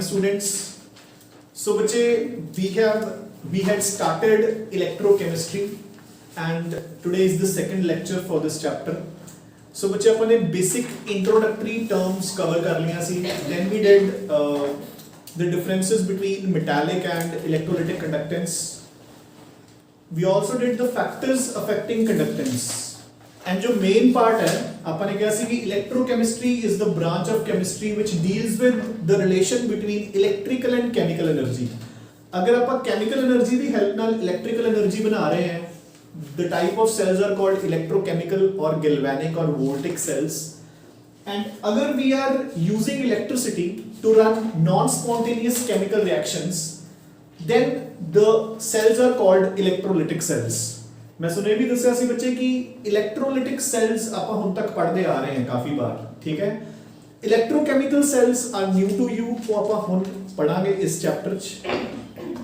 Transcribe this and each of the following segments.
students. So बच्चे we had started electrochemistry and today is the second lecture for this chapter. So बच्चे अपन ने basic introductory terms cover कर लिया सी. Then we did the differences between metallic and electrolytic conductance. We also did the factors affecting conductance. And जो main part है अपन ने क्या सी कि electrochemistry is the branch of chemistry which deals with the relation between electrical and chemical energy. अगर अपन chemical energy की help नाल electrical energy बना रहे हैं, the type of cells are called electrochemical or galvanic or voltaic cells. And अगर we are using electricity to run non-spontaneous chemical reactions, then the cells are called electrolytic cells. मैं सुने भी दस्या सी बच्चे कि इलेक्ट्रोलिटिक सेल्स आप हम तक पढ़ते आ रहे हैं काफी बार, ठीक है. Electrochemical cells are new to you, वो आप हम पढ़ांगे इस चैप्टर च.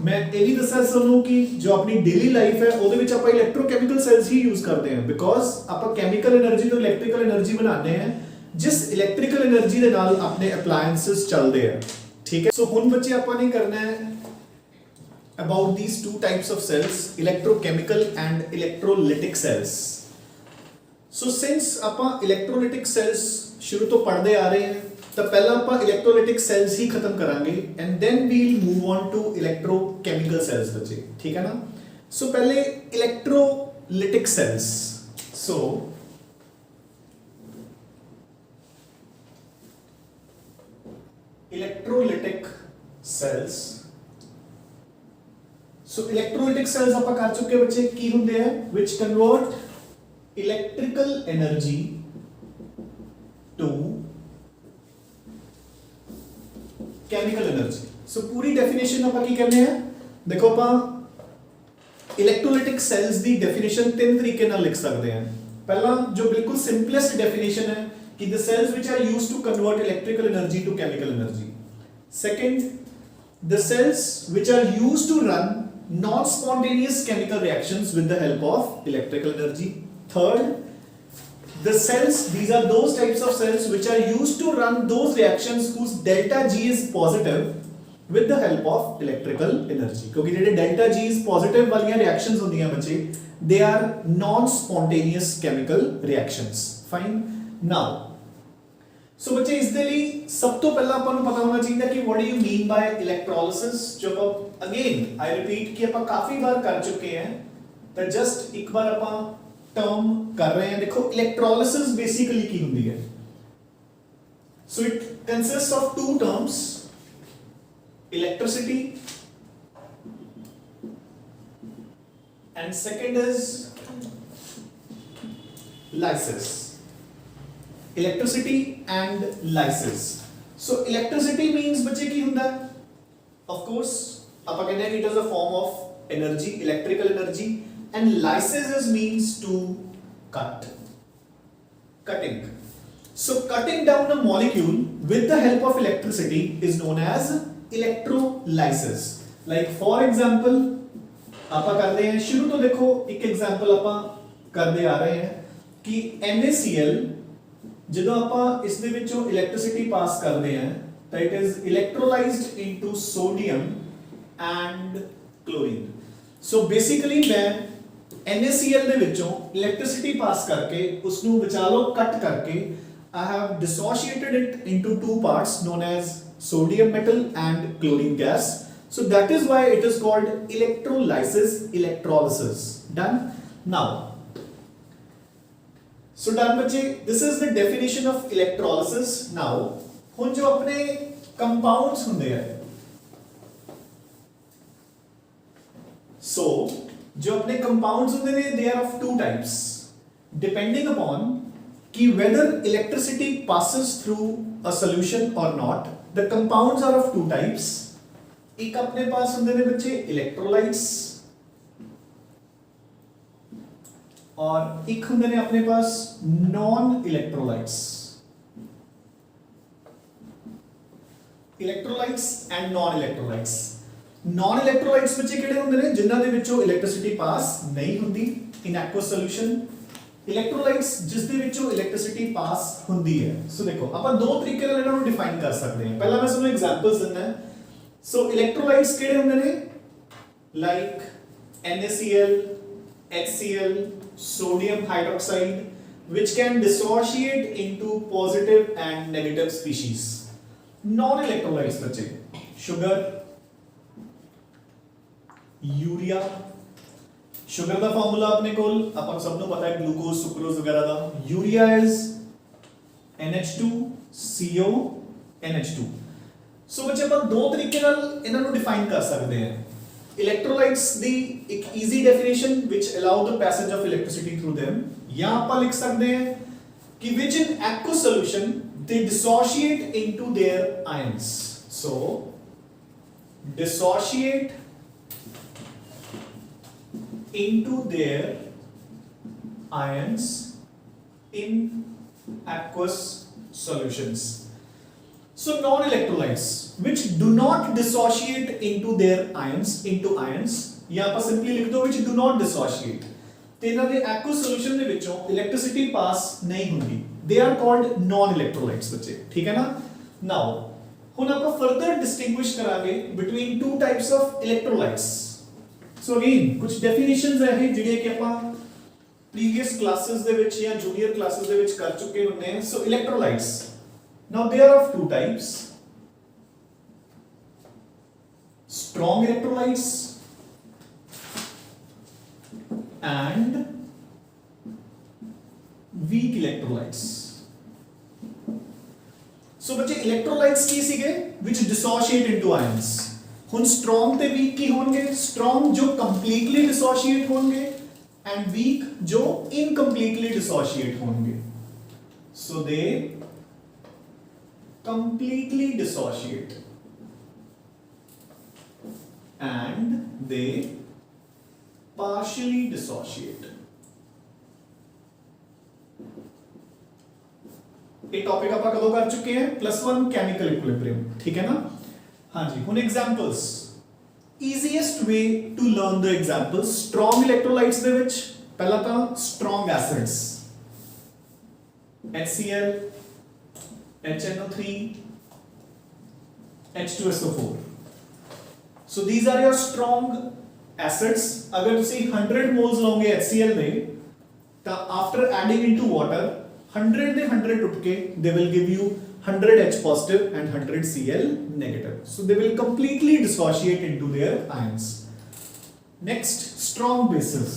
मैं ये भी दस्या सुनूं कि जो अपनी डेली लाइफ है ਉਹਦੇ ਵਿੱਚ ਆਪਾਂ इलेक्ट्रोकेमिकल सेल्स ही यूज करते हैं बिकॉज ਆਪਾਂ केमिकल एनर्जी ਤੋਂ इलेक्ट्रिकल एनर्जी बनाते हैं जिस इलेक्ट्रिकल एनर्जी ਦੇ ਨਾਲ ਆਪਣੇ ਅਪਲਾयंसेस ਚੱਲਦੇ ਆ, ठीक है. सो ਹੁਣ ਬੱਚੇ ਆਪਾਂ ਨੇ करना है about these two types of cells, electrochemical and electrolytic cells. So since ਆਪਾਂ electrolytic cells शुरू ਤੋਂ पढ़ते आ रहे हैं ਤਾਂ ਪਹਿਲਾਂ ਆਪਾਂ electrolytic cells ही खत्म करांगे and then we'll move on to electrochemical cells बच्चे, ठीक है ना. So पहले electrolytic cells. So electrolytic cells. So electrolytic cells ਆਪਾਂ ਕਰ ਚੁੱਕੇ ਬੱਚੇ ਕੀ ਹੁੰਦੇ ਆ which convert electrical energy to chemical energy. So पूरी definition ਆਪਾਂ ਕੀ ਕਰਨੇ ਆ, ਦੇਖੋ ਆਪਾਂ electrolytic cells ਦੀ definition ਤਿੰਨ ਤਰੀਕੇ ਨਾਲ ਲਿਖ ਸਕਦੇ ਹਾਂ. ਪਹਿਲਾ ਜੋ ਬਿਲਕੁਲ simplest definition ਹੈ कि the cells which are used to convert electrical energy to chemical energy. Second, the cells which are used to run non-spontaneous chemical reactions with the help of electrical energy. Third, the cells, these are those types of cells which are used to run those reactions whose delta G is positive with the help of electrical energy. क्योंकि जेडे delta G is positive वालियां reactions होंदियां बच्चे, they are non-spontaneous chemical reactions. Fine. Now, so बच्चे इस दे लिए सब तो पहला अपन को पता होना चाहिए कि what do you mean by electrolysis. जो अब again I repeat कि अपन काफी बार कर चुके हैं, तो just एक बार अपन term कर रहे हैं. देखो electrolysis basically की होती है. So it consists of two terms, electricity and second is lysis. Electricity and lysis. So electricity means बच्चे की होता है, of course अपन कहते हैं कि it is a form of energy, electrical energy, and lysis is means to cutting. So cutting down a molecule with the help of electricity is known as electrolysis. Like for example अपन करते हैं शुरू तो देखो एक example अपन करते आ रहे हैं कि NaCl ਜਦੋਂ ਆਪਾਂ ਇਸ ਦੇ ਵਿੱਚੋਂ ਇਲੈਕਟ੍ਰਿਸਿਟੀ ਪਾਸ ਕਰਦੇ ਹਾਂ ਤਾਂ it is electrolysed into sodium and chlorine. So basically ਮੈਂ NaCl ਦੇ ਵਿੱਚੋਂ ਇਲੈਕਟ੍ਰਿਸਿਟੀ ਪਾਸ ਕਰਕੇ ਉਸ ਨੂੰ ਬਚਾ ਲਓ ਕੱਟ ਕਰਕੇ I have dissociated it into two parts known as sodium metal and chlorine gas. So that is why it is called electrolysis. Done? Now so done बच्चे, this is the definition of electrolysis. Now ਹੁਣ जो अपने compounds ਹੁੰਦੇ ਆ, so जो अपने compounds ਹੁੰਦੇ ने they are of two types depending upon कि whether electricity passes through a solution or not. The compounds are of two types. एक अपने पास ਹੁੰਦੇ ने बच्चे electrolytes और एक होंगे ने अपने पास non electrolytes. Electrolytes and non electrolytes. Non electrolytes बच्चे किहड़े होंगे ने जिन्हां दे विचों इलेक्ट्रिसिटी पास नहीं हुंदी इन एक्वस सॉल्यूशन. इलेक्ट्रोलाइट्स जिस दे विचों इलेक्ट्रिसिटी पास हुंदी है. सो देखो ਆਪਾਂ दो तरीके नाल इन्हां नूं डिफाइन कर सकते हैं. पहला मैं तुहानूं एग्जांपल्स दिंदा सो इलेक्ट्रोलाइट्स किहड़े हुंदे ने like NaCl, HCl, sodium hydroxide, which can dissociate into positive and negative species. Non-electrolytes बचे sugar, यूरिया. शुगर का फॉर्मूला अपने कोल अपन सबनो पता है ग्लूकोज सुक्रोज वगैरह दा. Urea is NH2CO NH2. सो बच्चे अपन दो तरीके नाल इन्हां नु डिफाइन कर सकते हैं. इलेक्ट्रोलाइट्स दी एक easy definition which allow the passage of electricity through them, या अपन लिख सकते हैं कि which in aqueous solution they dissociate into their ions. So dissociate into their ions in aqueous solutions. So non-electrolytes which do not dissociate into their ions into ions, या आप simply लिख दो which do not dissociate, ते इन्हां दे aqueous solution दे विचों electricity pass नहीं हुंदी, they are called non-electrolytes बच्चे, ठीक है ना. Now हुण आपां further distinguish करांगे between two types of electrolytes. So again कुछ definitions है जिहड़े कि आपां previous classes दे विच या junior classes दे विच कर चुके हुंदे हैं. So electrolytes, now they are of two types: strong electrolytes and weak electrolytes. So बच्चे electrolytes की सीगे which dissociate into ions. हुन स्ट्रॉन्ग ते वीक की होंगे, स्ट्रॉन्ग जो कंप्लीटली डिसोशिएट होंगे एंड वीक जो इनकम्प्लीटली डिसोशिएट होंगे. So they completely dissociate and they partially dissociate. ये टॉपिक आप कदों कर चुके हैं +1 केमिकल इक्विलिब्रियम, ठीक है ना. हाँ जी, हुन examples. Easiest way to learn the examples. Strong electrolytes दे विच पहला तां strong acids HCl, HNO3, H2SO4. So these are your strong acids. अगर तुसी 100 moles लोगे HCl दे तां after adding into water 100 दे 100 टुट के they will give you 100 H positive and 100 Cl negative. So they will completely dissociate into their ions. Next, strong bases.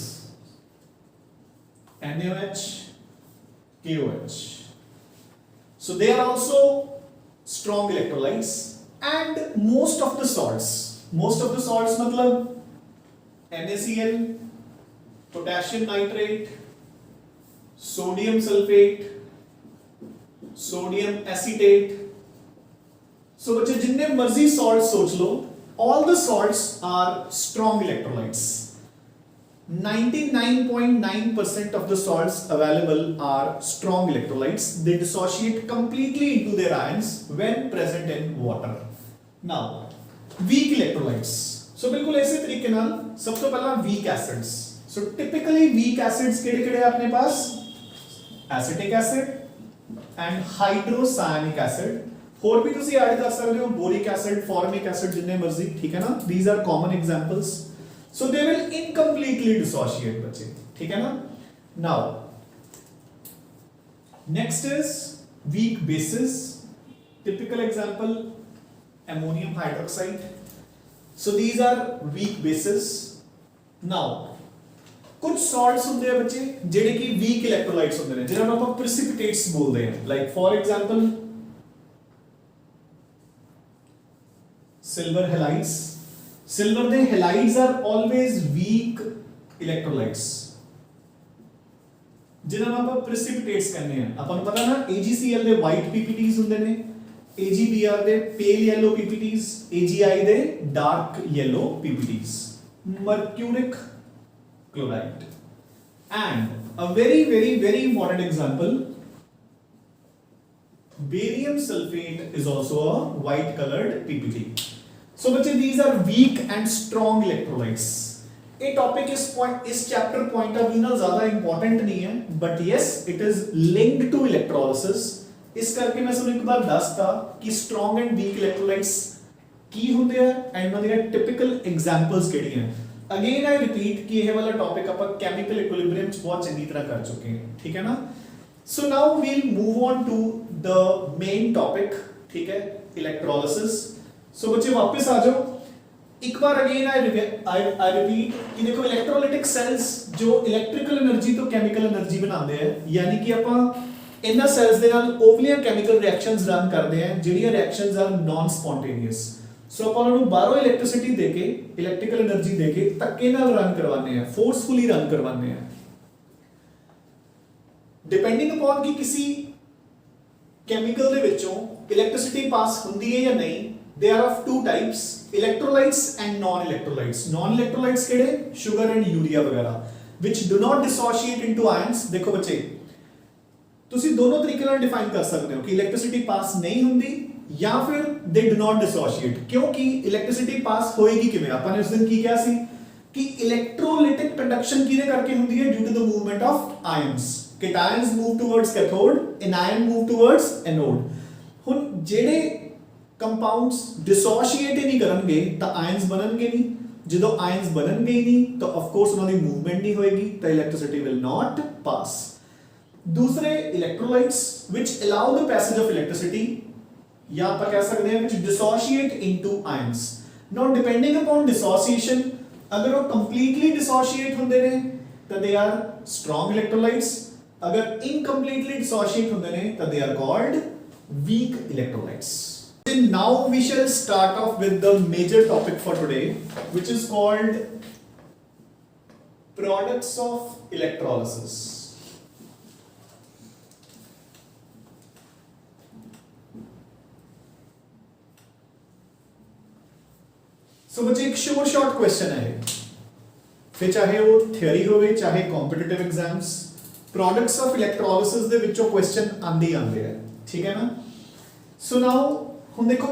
NaOH, KOH. So they are also strong electrolytes. And most of the salts मतलब NaCl, potassium nitrate, sodium sulfate, sodium acetate. So बच्चे जितने मर्जी salt सोच लो, all the salts are strong electrolytes. 99.9% of the salts available are strong electrolytes. They dissociate completely into their ions when present in water. Now weak electrolytes. So बिल्कुल ऐसे तरीके नाल सब तो पहला weak acids. So typically weak acids केड़े-केड़े अपने पास acetic acid and hydrocyanic acid. और भी तुसी ऐड कर सकते हो boric acid, formic acid, जितने मर्जी, ठीक है ना. These are common examples. So they will incompletely dissociate बच्चे, ठीक है ना. Now next is weak bases. Typical example ammonium hydroxide. So these are weak bases. Now कुछ सॉल्ट्स होंगे हैं बच्चे जेडे की वीक इलेक्ट्रोलाइट्स होंगे हैं जिन्हें हम प्रेसिपिटेट्स बोलते हैं. Like for example silver halides. Silver the halides are always weak electrolytes जिन्हें हम प्रेसिपिटेट्स करने हैं. अपन पता ना AgCl दे वाइट PPTs होंगे ने, AgBr they pale yellow PPTs, AgI they dark yellow PPTs. Mercuric chloride. And a very important example, barium sulfate is also a white colored PPT. So बच्चे these are weak and strong electrolytes. ये topic इस chapter point of view ना ज्यादा important नहीं है, but yes it is linked to electrolysis. इस करके मैं सुन एक बार दसता कि स्ट्रॉन्ग एंड वीक इलेक्ट्रोलाइट्स ਕੀ ਹੁੰਦੇ ਆ ਐਂਡ ਉਹਨਾਂ ਦੀਆਂ ਟਿਪੀਕਲ ਐਗਜ਼ਾਮਪਲਸ ਕਿਹੜੀਆਂ। ਅਗੇਨ ਆਈ ਰਿਪੀਟ ਕਿ ਇਹ ਵਾਲਾ ਟੌਪਿਕ ਆਪਾਂ ਕੈਮੀਕਲ ਇਕੁਇਲਿਬ੍ਰੀਅਮ ਚ ਬਹੁਤ ਚੰਗੀ ਤਰ੍ਹਾਂ ਕਰ ਚੁੱਕੇ ਹਾਂ, ਠੀਕ ਹੈ ਨਾ। So now we'll move on to the main topic, ਠੀਕ ਹੈ, ਇਲੈਕਟ੍ਰੋਲਿਸਿਸ। ਸੋ ਬੱਚੇ ਵਾਪਸ ਆ ਜਾਓ ਇੱਕ ਵਾਰ ਅਗੇਨ ਆਈ ਰਿਪੀਟ ਕਿ ਦੇਖੋ ਇਲੈਕਟ੍ਰੋਲਾਈਟਿਕ ਸੈਲਸ ਜੋ ਇਲੈਕਟ੍ਰੀਕਲ એનર્ਜੀ ਤੋਂ ਕੈਮੀਕਲ એનર્ਜੀ ਬਣਾਉਂਦੇ ਆ, ਯਾਨੀ ਕਿ ਆਪਾਂ ਇਹਨਾਂ ਸੈਲਸ ਦੇ ਨਾਲ ਓਵਲੀਆਂ ਕੈਮੀਕਲ ਰਿਐਕਸ਼ਨਸ ਰਨ ਕਰਦੇ ਆ ਜਿਹੜੀਆਂ ਰਿਐਕਸ਼ਨਸ ਆਰ ਨਾਨ ਸਪੌਂਟੇਨੀਅਸ। ਸੋ ਆਪਾਂ ਉਹਨਾਂ ਨੂੰ ਬਾਹਰੋਂ ਇਲੈਕਟ੍ਰਿਸਿਟੀ ਦੇ ਕੇ, ਇਲੈਕਟ੍ਰੀਕਲ એનર્ਜੀ ਦੇ ਕੇ ਧੱਕੇ ਨਾਲ ਰਨ ਕਰਵਾਉਂਦੇ ਆ, ਫੋਰਸਫੁਲੀ ਰਨ ਕਰਵਾਉਂਦੇ ਆ। ਡਿਪੈਂਡਿੰਗ ਅਪਨ ਕਿ ਕਿਸੇ ਕੈਮੀਕਲ ਦੇ ਵਿੱਚੋਂ ਇਲੈਕਟ੍ਰਿਸਿਟੀ ਪਾਸ ਹੁੰਦੀ ਹੈ ਜਾਂ ਨਹੀਂ, they are of two types, electrolytes and non-electrolytes. Non-electrolytes ਕਿਹੜੇ? sugar and urea ਵਗੈਰਾ, which do not dissociate into ions। ਦੇਖੋ ਬੱਚੇ ਤੁਸੀਂ ਦੋਨੋਂ ਤਰੀਕੇ ਨਾਲ ਡਿਫਾਈਨ ਕਰ ਸਕਦੇ ਹੋ ਕਿ ਇਲੈਕਟ੍ਰਿਸਿਟੀ ਪਾਸ ਨਹੀਂ ਹੁੰਦੀ ਜਾਂ ਫਿਰ they do not dissociate। ਕਿਉਂਕਿ ਇਲੈਕਟ੍ਰਿਸਿਟੀ ਪਾਸ ਹੋਏਗੀ ਕਿਵੇਂ? ਆਪਾਂ ਨੇ ਉਸ ਦਿਨ ਕੀ ਕਿਹਾ ਸੀ ਕਿ ਇਲੈਕਟ੍ਰੋਲਾਈਟਿਕ ਕੰਡਕਸ਼ਨ ਕਿਹਦੇ ਕਰਕੇ ਹੁੰਦੀ ਹੈ? due to the movement of ions। cations move towards cathode, anion move towards anode। ਹੁਣ ਜਿਹੜੇ ਕੰਪਾਊਂਡਸ ਡਿਸੋਸ਼ੀਏਟ ਹੀ ਨਹੀਂ ਕਰਨਗੇ ਤਾਂ ਆਇਨਸ ਬਣਨਗੇ ਨਹੀਂ। ਜਦੋਂ ਆਇਨਸ ਬਣਨਗੇ ਹੀ ਨਹੀਂ ਤਾਂ ਆਫ ਕੋਰਸ ਉਹਨਾਂ ਦੀ ਮੂਵਮੈਂਟ ਨਹੀਂ ਹੋਏਗੀ, ਤਾਂ ਇਲੈਕਟ੍ਰਿਸਿਟੀ ਵਿਲ ਨਾਟ ਪਾਸ। ਦੂਸਰੇ electrolytes which allow the passage of electricity, ਜਾਂ ਆਪਾਂ ਕਹਿ ਸਕਦੇ ਹਾਂ which dissociate into ions। now depending upon dissociation, ਅਗਰ ਉਹ completely dissociate ਹੁੰਦੇ ਨੇ ਤਾਂ they are strong electrolytes, ਅਗਰ incompletely dissociate ਹੁੰਦੇ ਨੇ ਤਾਂ they are called weak electrolytes। Now we shall start off with the major topic for today, which is called products of electrolysis। So बच्चे एक short question है, फिर चाहे वो theory होवे चाहे competitive exams, products of electrolysis ਦੇ ਵਿੱਚੋਂ question ਆਂਦੇ हैं, ठीक है ना। So now ਹੁਣ ਦੇਖੋ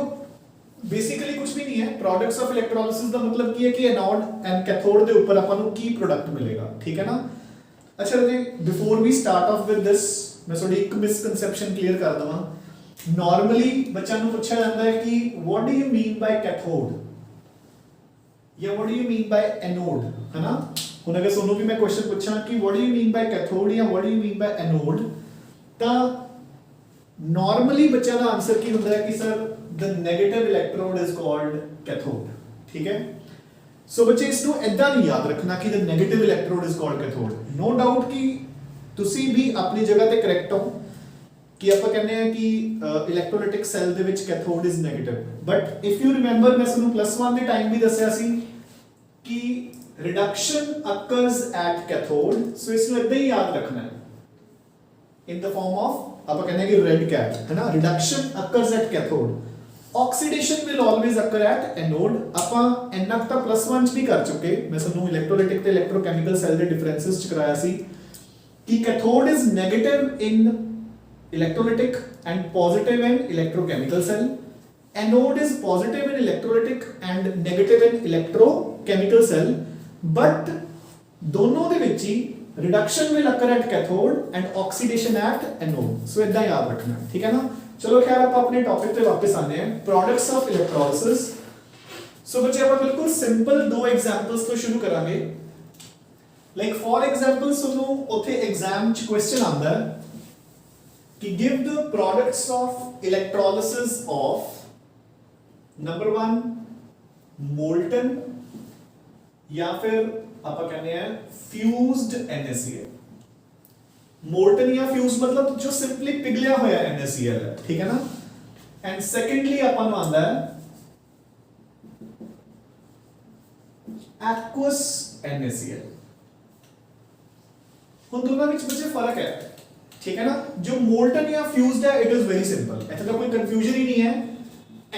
ਬੇਸਿਕਲੀ ਕੁਝ ਵੀ ਨਹੀਂ ਹੈ। ਪ੍ਰੋਡਕਟਸ ਆਫ ਇਲੈਕਟ੍ਰੋਲਿਸਿਸ ਦਾ ਮਤਲਬ ਕੀ ਹੈ ਕਿ ਐਨੋਡ ਐਂਡ ਕੈਥੋਡ ਦੇ ਉੱਪਰ ਆਪਾਂ ਨੂੰ ਕੀ ਪ੍ਰੋਡਕਟ ਮਿਲੇਗਾ, ਠੀਕ ਹੈ ਨਾ। ਅੱਛਾ ਜੀ, before we start off with this ਮੈਂ ਤੁਹਾਡੀ ਇੱਕ ਮਿਸਕਨਸੈਪਸ਼ਨ ਕਲੀਅਰ ਕਰ ਦਵਾਂ। ਨਾਰਮਲੀ ਬੱਚਿਆਂ ਨੂੰ ਪੁੱਛਿਆ ਜਾਂਦਾ ਹੈ ਕਿ ਵਾਟ ਡੂ ਯੂ ਮੀਨ ਬਾਈ ਕੈਥੋਡ ਜਾਂ what do you mean by anode, ਹੈ ਨਾ। ਹੁਣ ਅਗਰ ਤੁਹਾਨੂੰ ਵੀ ਮੈਂ ਕੁਐਸਚਨ ਪੁੱਛਾਂ ਕਿ ਵਾਟ ਡੂ ਯੂ ਮੀਨ ਬਾਈ ਕੈਥੋਡ ਜਾਂ what do you mean by anode, ਤਾਂ नॉर्मली बच्चा का आंसर की होता है कि sir the negative electrode is called cathode, ठीक है। सो बच्चे इसको ऐदा नहीं याद रखना कि the negative electrode is called cathode. No doubt कि तुसी भी अपनी जगह ते करेक्ट हो कि आप कहने हैं कि इलेक्ट्रोलाइटिक सेल दे विच cathode is negative, but if you remember मैं तुहानू +1 दे टाइम भी दस्सिया सी कि reduction occurs at cathode. So इसको ऐदा ही याद रखना है इन द फॉर्म ऑफ ਆਪਾਂ ਕਹਿੰਦੇ ਕਿ ਰੈਡ ਕੈਟ, ਹੈ ਨਾ। Reduction occurs at cathode, oxidation will always occur at anode. ਆਪਾਂ ਇੰਨਾ ਤਾਂ +1 ਚ ਵੀ ਕਰ ਚੁੱਕੇ, ਮੈਂ ਤੁਹਾਨੂੰ ਇਲੈਕਟ੍ਰੋਲਾਈਟਿਕ ਤੇ ਇਲੈਕਟ੍ਰੋਕੈਮੀਕਲ ਸੈਲ ਦੇ ਡਿਫਰੈਂਸਸ ਚ ਕਰਾਇਆ ਸੀ ਕਿ cathode is negative in electrolytic and positive in electrochemical cell. Anode is positive in electrolytic and negative in electrochemical cell, but ਦੋਨੋਂ ਦੇ ਵਿੱਚ ਹੀ reduction will occur at cathode and oxidation at anode। So इतना याद रखना, ठीक है ना। चलो खैर आप अपने टॉपिक पे वापस आने हैं, प्रोडक्ट्स ऑफ इलेक्ट्रोलिसिस। सो बच्चे आप बिल्कुल सिंपल दो एग्जांपल्स तो शुरू करांगे। लाइक फॉर एग्जांपल सुनो उथे एग्जाम च क्वेश्चन आंदा है कि give the products of electrolysis of number 1 molten या फिर ਆਪਾਂ ਕਹਿੰਦੇ ਆ ਫਿਊਜ਼ਡ NaCl। ਮੋਲਟਨ ਜਾਂ ਫਿਊਜ਼ ਮਤਲਬ ਜੋ ਸਿੰਪਲੀ ਪਿਘਲਿਆ ਹੋਇਆ NaCl ਹੈ, ਠੀਕ ਹੈ ਨਾ। ਐਂਡ ਸੈਕੰਡਲੀ ਆਪਾਂ ਨੂੰ ਆਂਦਾ ਹੈ ਐਕੁਅਸ NaCl। ਹੁਣ ਦੋਨਾਂ ਵਿੱਚ ਬੱਚੇ ਫਰਕ ਹੈ, ਠੀਕ ਹੈ ਨਾ। ਜੋ ਮੋਲਟਨ ਜਾਂ ਫਿਊਜ਼ਡ ਹੈ ਇਟ ਇਜ਼ ਵੈਰੀ ਸਿੰਪਲ, ਇੱਥੇ ਤਾਂ ਕੋਈ ਕਨਫਿਊਜ਼ਨ ਹੀ ਨਹੀਂ ਹੈ।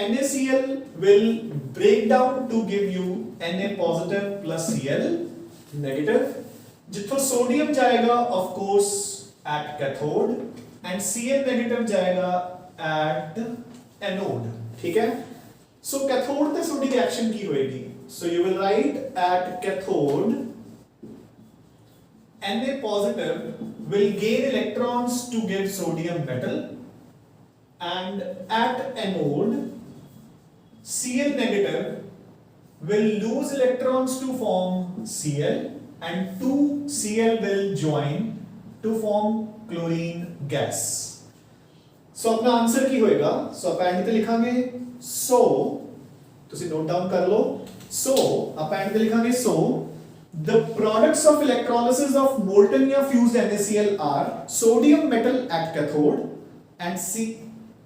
NaCl will break down to give you Na positive plus Cl negative, जिथों सोडियम जाएगा of course at cathode and Cl negative जाएगा एट एनोड, ठीक है। सो कैथोड ते सोडी रिएक्शन की होएगी, so you will write at cathode Na positive will gain electrons to give sodium metal and at anode Cl negative will lose electrons to form Cl and 2 Cl will join to form chlorine gas. So अपना answer की होएगा, so आप and पे लिखांगे so, तुसी note down कर लो, so आप and पे लिखांगे so the products of electrolysis of molten या fused NaCl are sodium metal at cathode and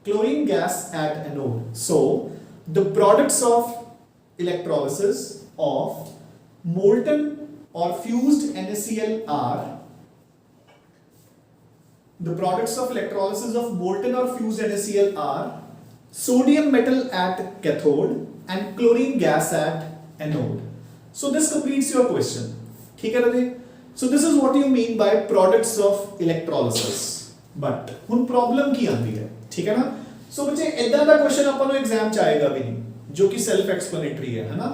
chlorine gas at anode. So the products of electrolysis of molten or fused NaCl are sodium metal at cathode and chlorine gas at anode. So this completes your question. ठीक है Radhe? So this is what you mean by products of electrolysis. But ਹੁਣ problem की आती है, ठीक है ना? So बच्चे इतना दा क्वेश्चन अपन को एग्जाम च आएगा भी नहीं, जो कि सेल्फ एक्सप्लेनेटरी है ना?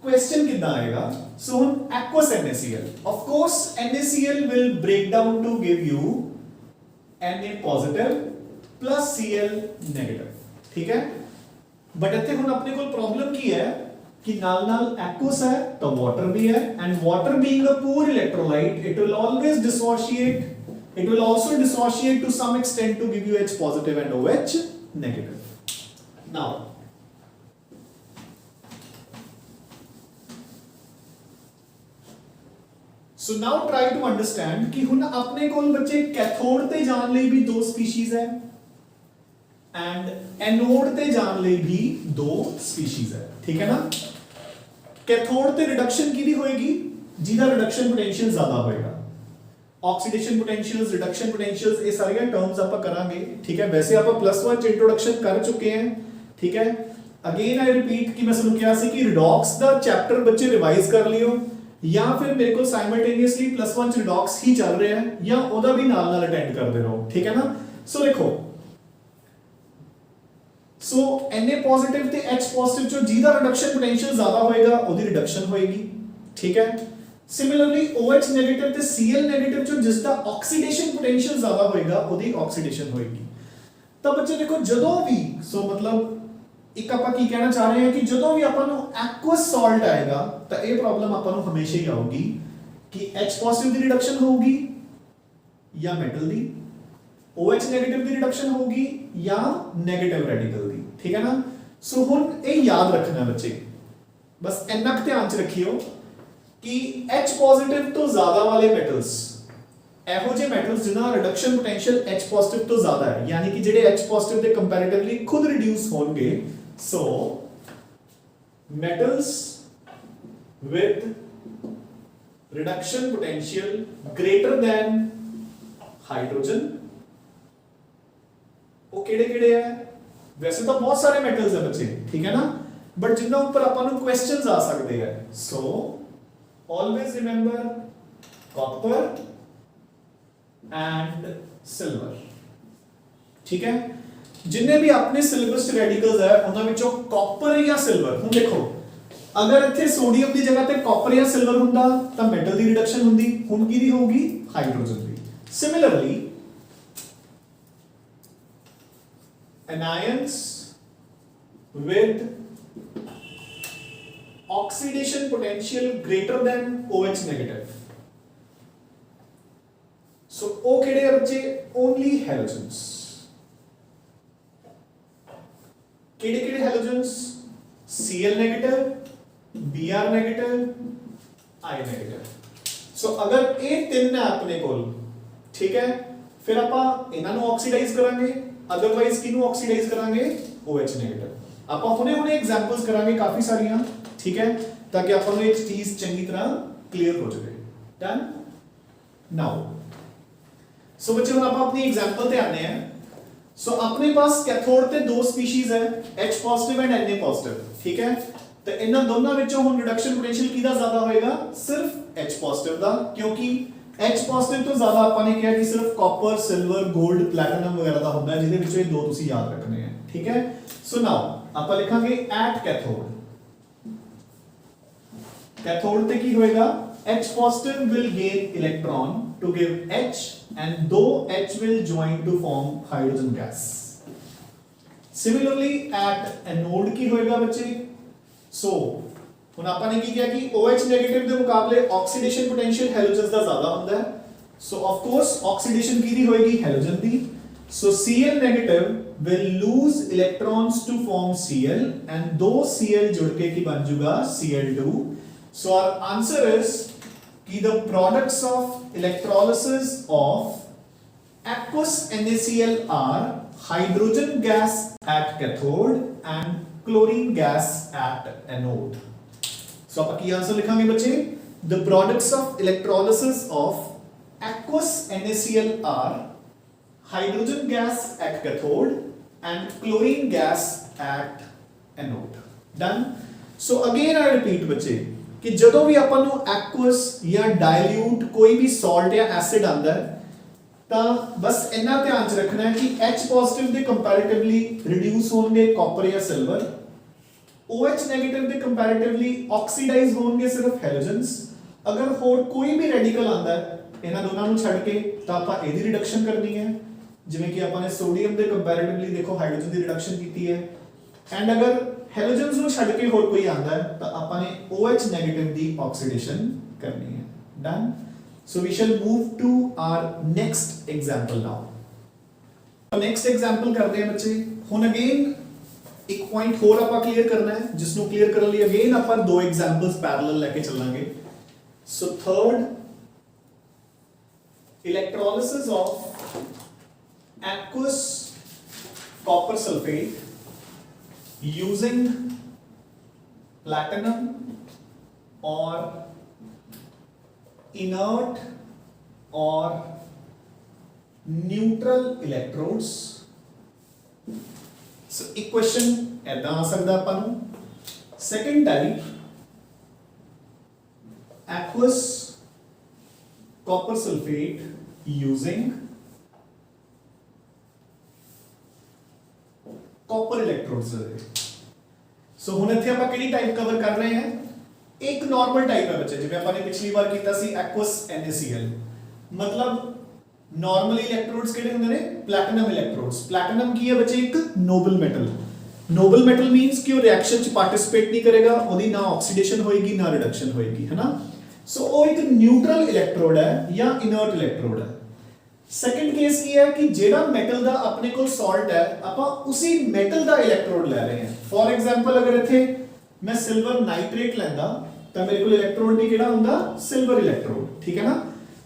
क्वेश्चन कितना आएगा? So ਹੁਣ aqueous NaCl. Of course NaCl will break down to give you Na positive plus Cl negative. ठीक है? बट ਇੱਥੇ ਹੁਣ ਆਪਣੇ ਕੋਲ प्रॉब्लम ਕੀ है कि नाल aqueous है तो water भी है, and water being a poor electrolyte, it will always dissociate, it will also dissociate to some extent to give you H positive and OH negative. Now so now try to understand कि हुन अपने कोल बच्चे cathode ते जान ਲਈ भी दो species है एंड एनोड ते जान ਲਈ भी दो स्पीशीज है, ठीक है ना? कैथोड ते रिडक्शन की दी होएगी जिदा रिडक्शन पोटेंशियल ज्यादा होएगा, ऑक्सीडेशन पोटेंशियल्स, रिडक्शन पोटेंशियल्स, ये सारे टर्म्स आप करांगे, ठीक है? वैसे आप +1 च इंट्रोडक्शन कर चुके हैं, ठीक है? अगेन आई रिपीट कि मैं सुन क्या सी कि रिडॉक्स दा चैप्टर बच्चे रिवाइज कर लियो, या फिर मेरे को साइमल्टेनियसली +1 च रिडॉक्स ही चल रहे हैं, या ओदा भी नाल नाल अटेंड करते रहो, ठीक है ना? सो देखो, सो Na पॉजिटिव ते H पॉजिटिव जो जिदा रिडक्शन पोटेंशियल ज्यादा होएगा ओदी रिडक्शन होएगी, ठीक है? सिमिलरली OH नेगेटिव ते Cl नेगेटिव जो जिसदा ऑक्सीडेशन पोटेंशियल ज्यादा होएगा ओदी ऑक्सीडेशन होएगी। तब बच्चे देखो जदों भी सो मतलब एक ਆਪਾਂ ਕੀ ਕਹਿਣਾ ਚਾਹ ਰਹੇ ਹਾਂ कि ਜਦੋਂ ਵੀ ਆਪਾਂ ਨੂੰ aqueous salt ਆਏਗਾ ਤਾਂ ਇਹ ਪ੍ਰੋਬਲਮ ਆਪਾਂ ਨੂੰ ਹਮੇਸ਼ਾ ਹੀ ਆਊਗੀ ਕਿ H ਪੋਜ਼ਿਟਿਵ ਦੀ ਰਿਡਕਸ਼ਨ ਹੋਊਗੀ ਜਾਂ ਮੈਟਲ ਦੀ, OH नेगेटिव ਦੀ ਰਿਡਕਸ਼ਨ ਹੋਊਗੀ ਜਾਂ 네ਗੇਟਿਵ ਰੈਡੀਕਲ ਦੀ, ਠੀਕ ਹੈ ਨਾ? ਸੋ ਹੁਣ ਇਹ ਯਾਦ ਰੱਖਣਾ ਬੱਚੇ, ਬਸ ਇੰਨਾ ਕੁ ਧਿਆਨ ਚ ਰੱਖਿਓ ਕਿ H ਪੋਜ਼ਿਟਿਵ ਤੋਂ ਜ਼ਿਆਦਾ ਵਾਲੇ ਮੈਟਲਸ, ਇਹੋ ਜਿਹੇ ਮੈਟਲਸ ਜਿਨ੍ਹਾਂ ਦਾ ਰਿਡਕਸ਼ਨ ਪੋਟੈਂਸ਼ੀਅਲ H ਪੋਜ਼ਿਟਿਵ ਤੋਂ ਜ਼ਿਆਦਾ ਹੈ, ਯਾਨੀ ਕਿ ਜਿਹੜੇ H ਪੋਜ਼ਿਟਿਵ ਦੇ ਕੰਪੈਰੀਟਿਵਲੀ ਖੁਦ ਰਿਡਿਊਸ ਹੋਣਗੇ, ਸੋ metals with reduction potential greater than hydrogen, वो केड़े-केड़े है? वैसे तो बहुत सारे मेटल्स है बच्चे, ठीक है ना? बट जिन्ना ऊपर अपन को क्वेश्चंस आ सकते हैं, so always remember copper and silver, ठीक है? जिन्ने भी अपने सिलेबस रेडिकल्स है उन्हां विचों कॉपर या सिल्वर, हुण देखो अगर इत्थे सोडियम की जगह पे कॉपर या सिल्वर हुंदा तां मेटल की रिडक्शन हुंदी, हुण की होगी हाइड्रोजन की। Similarly anions with oxidation potential greater than OH negative, so O केड़े है बच्चे? Only halogens। केड़े-केड़े halogens? Cl negative, Br negative, I negative। so अगर ये तीन है अपने कोल, ठीक है, फिर आपां इन्हां नूं ऑक्सीडाइज करांगे, अदरवाइज किनु ऑक्सीडाइज करांगे? OH negative. आपां हुणे एग्जांपल्स करांगे काफी सारियां, ठीक है, ताकि आपां नूं एक चीज चंगी तरह क्लियर हो जाए। डन? नाउ सो बच्चे हुण आपां अपनी एग्जांपल ते आने हैं। सो अपने पास कैथोड ते दो स्पीशीज है, H positive and Na positive, ठीक है? तो इन्हां दोनों विचों हुण रिडक्शन पोटेंशियल किहदा ज्यादा होएगा? सिर्फ H पॉजिटिव दा, क्योंकि H पॉजिटिव तो ज्यादा आपने कहा कि सिर्फ कॉपर, सिल्वर, गोल्ड, प्लैटिनम वगैरह का होता है, जिहदे विचों ये दो तुसी याद रखने हैं, ठीक है? सो नाउ आप लिखांगे एट कैथोड। कैथोड ते की होएगा? H positive will gain electron to give H and दो H will join to form hydrogen gas। Similarly at anode की होएगा बच्चे सो ਹੁਣ ਆਪਾਂ ਨੇ ਕੀ ਕਿਹਾ ਕਿ OH ਨੈਗੇਟਿਵ ਦੇ ਮੁਕਾਬਲੇ ਆਕਸੀਡੇਸ਼ਨ ਪੋਟੈਂਸ਼ੀਅਲ ਹੈਲੋਜਨਸ ਦਾ ਜ਼ਿਆਦਾ ਹੁੰਦਾ ਹੈ ਸੋ ਆਫ ਕੋਰਸ ਆਕਸੀਡੇਸ਼ਨ ਕਿਹਦੀ ਹੋਏਗੀ halogen the so Cl negative will lose electrons to form Cl and दो Cl जुड़ के की बन जाएगा Cl2 so our answer is कि the products of electrolysis of aqueous NaCl are hydrogen gas at cathode and chlorine gas at anode so आप की answer लिखेंगे बच्चे the products of electrolysis of aqueous NaCl are hydrogen gas at cathode and chlorine gas at anode done so again I repeat बच्चे कि ਜਦੋਂ ਵੀ ਆਪਾਂ ਨੂੰ aqueous ਜਾਂ dilute ਕੋਈ ਵੀ salt ਜਾਂ acid ਆਂਦਾ ਹੈ ਤਾਂ ਬਸ ਇੰਨਾ ਧਿਆਨ ਚ ਰੱਖਣਾ ਹੈ ਕਿ H positive ਦੇ comparatively reduce ਹੋਣਗੇ copper ਜਾਂ silver OH negative ਦੇ comparatively oxidize ਹੋਣਗੇ ਸਿਰਫ halogens ਅਗਰ ਹੋਰ ਕੋਈ ਵੀ radical ਆਂਦਾ ਹੈ ਇਹਨਾਂ ਦੋਨਾਂ ਨੂੰ ਛੱਡ ਕੇ ਤਾਂ ਆਪਾਂ ਇਹਦੀ ਰਿਡਕਸ਼ਨ ਕਰਨੀ ਹੈ ਜਿਵੇਂ ਕਿ ਆਪਾਂ ਨੇ ਸੋਡੀਅਮ ਦੇ ਕੰਪੈਰੀਟਿਵਲੀ ਦੇਖੋ ਹਾਈਡਰੋਜਨ ਦੀ ਰਿਡਕਸ਼ਨ ਕੀਤੀ ਹੈ ਐਂਡ ਅਗਰ ਹੈਲੋਜਨਸ ਨੂੰ ਛੱਡ ਕੇ ਹੋਰ ਕੋਈ ਆਂਦਾ ਹੈ ਤਾਂ ਆਪਾਂ ਨੇ OH ਨੈਗੇਟਿਵ ਦੀ ਆਕਸੀਡੇਸ਼ਨ ਕਰਨੀ ਹੈ done so we shall move to our next example now next example ਕਰਦੇ ਹਾਂ ਬੱਚੇ ਹੁਣ ਅਗੇਨ ਇੱਕ ਪੁਆਇੰਟ ਹੋਰ ਆਪਾਂ ਕਲੀਅਰ ਕਰਨਾ ਹੈ ਜਿਸ ਨੂੰ ਕਲੀਅਰ ਕਰਨ ਲਈ ਅਗੇਨ ਆਪਾਂ ਦੋ ਐਗਜ਼ਾਮਪਲਸ ਪੈਰਲਲ ਲੈ ਕੇ ਚੱਲਾਂਗੇ ਸੋ third electrolysis of aqueous copper sulfate using platinum or inert or neutral electrodes so एक question ऐदा आ सकता अपन second type aqueous copper sulfate using copper electrodes so ਹੁਣ ਇੱਥੇ ਆਪਾਂ ਕਿਹੜੀ ਟਾਈਪ ਕਵਰ ਕਰ ਰਹੇ ਹਾਂ ਇੱਕ ਨਾਰਮਲ ਟਾਈਪ ਹੈ ਬੱਚੇ ਜਿਵੇਂ ਆਪਾਂ ਨੇ ਪਿਛਲੀ ਵਾਰ ਕੀਤਾ ਸੀ aqueous NaCl ਮਤਲਬ ਨਾਰਮਲੀ ਇਲੈਕਟ੍ਰੋਡਸ ਕਿਹੜੇ ਹੁੰਦੇ ਨੇ ਪਲੈਟੀਨਮ ਇਲੈਕਟ੍ਰੋਡਸ ਪਲੈਟੀਨਮ ਕੀ ਹੈ ਬੱਚੇ ਇੱਕ ਨੋਬਲ ਮੈਟਲ ਮੀਨਸ ਕਿ ਉਹ ਰਿਐਕਸ਼ਨ ਚ ਪਾਰਟਿਸਿਪੇਟ ਨਹੀਂ ਕਰੇਗਾ ਉਹਦੀ ਨਾ ਆਕਸੀਡੇਸ਼ਨ ਹੋਏਗੀ ਨਾ ਰਿਡਕਸ਼ਨ ਹੋਏਗੀ ਹੈ ਨਾ ਸੋ ਉਹ ਇੱਕ ਨਿਊਟਰਲ ਇਲੈਕਟ੍ਰੋਡ ਹੈ ਜਾਂ ਇਨਰਟ ਇਲੈਕਟ੍ਰੋਡ ਹੈ ਸੈਕੰਡ ਕੇਸ ਕੀ ਹੈ ਕਿ ਜਿਹੜਾ ਮੈਟਲ ਦਾ ਆਪਣੇ ਕੋਲ ਸਾਲਟ ਹੈ ਆਪਾਂ ਉਸੇ ਮੈਟਲ ਦਾ ਇਲੈਕਟ੍ਰੋਡ ਲੈ ਰਹੇ ਹਾਂ ਫੋਰ ਐਗਜ਼ਾਮਪਲ ਅਗਰ ਇੱਥੇ ਮੈਂ ਸਿਲਵਰ ਨਾਈਟ੍ਰੇਟ ਲੈਂਦਾ ਤਾਂ ਮੇਰੇ ਕੋਲ ਇਲੈਕਟ੍ਰੋਡ ਵੀ ਕਿਹੜਾ ਹੁੰਦਾ ਸਿਲਵਰ ਇਲੈਕਟ੍ਰੋਡ ਠੀਕ ਹੈ ਨਾ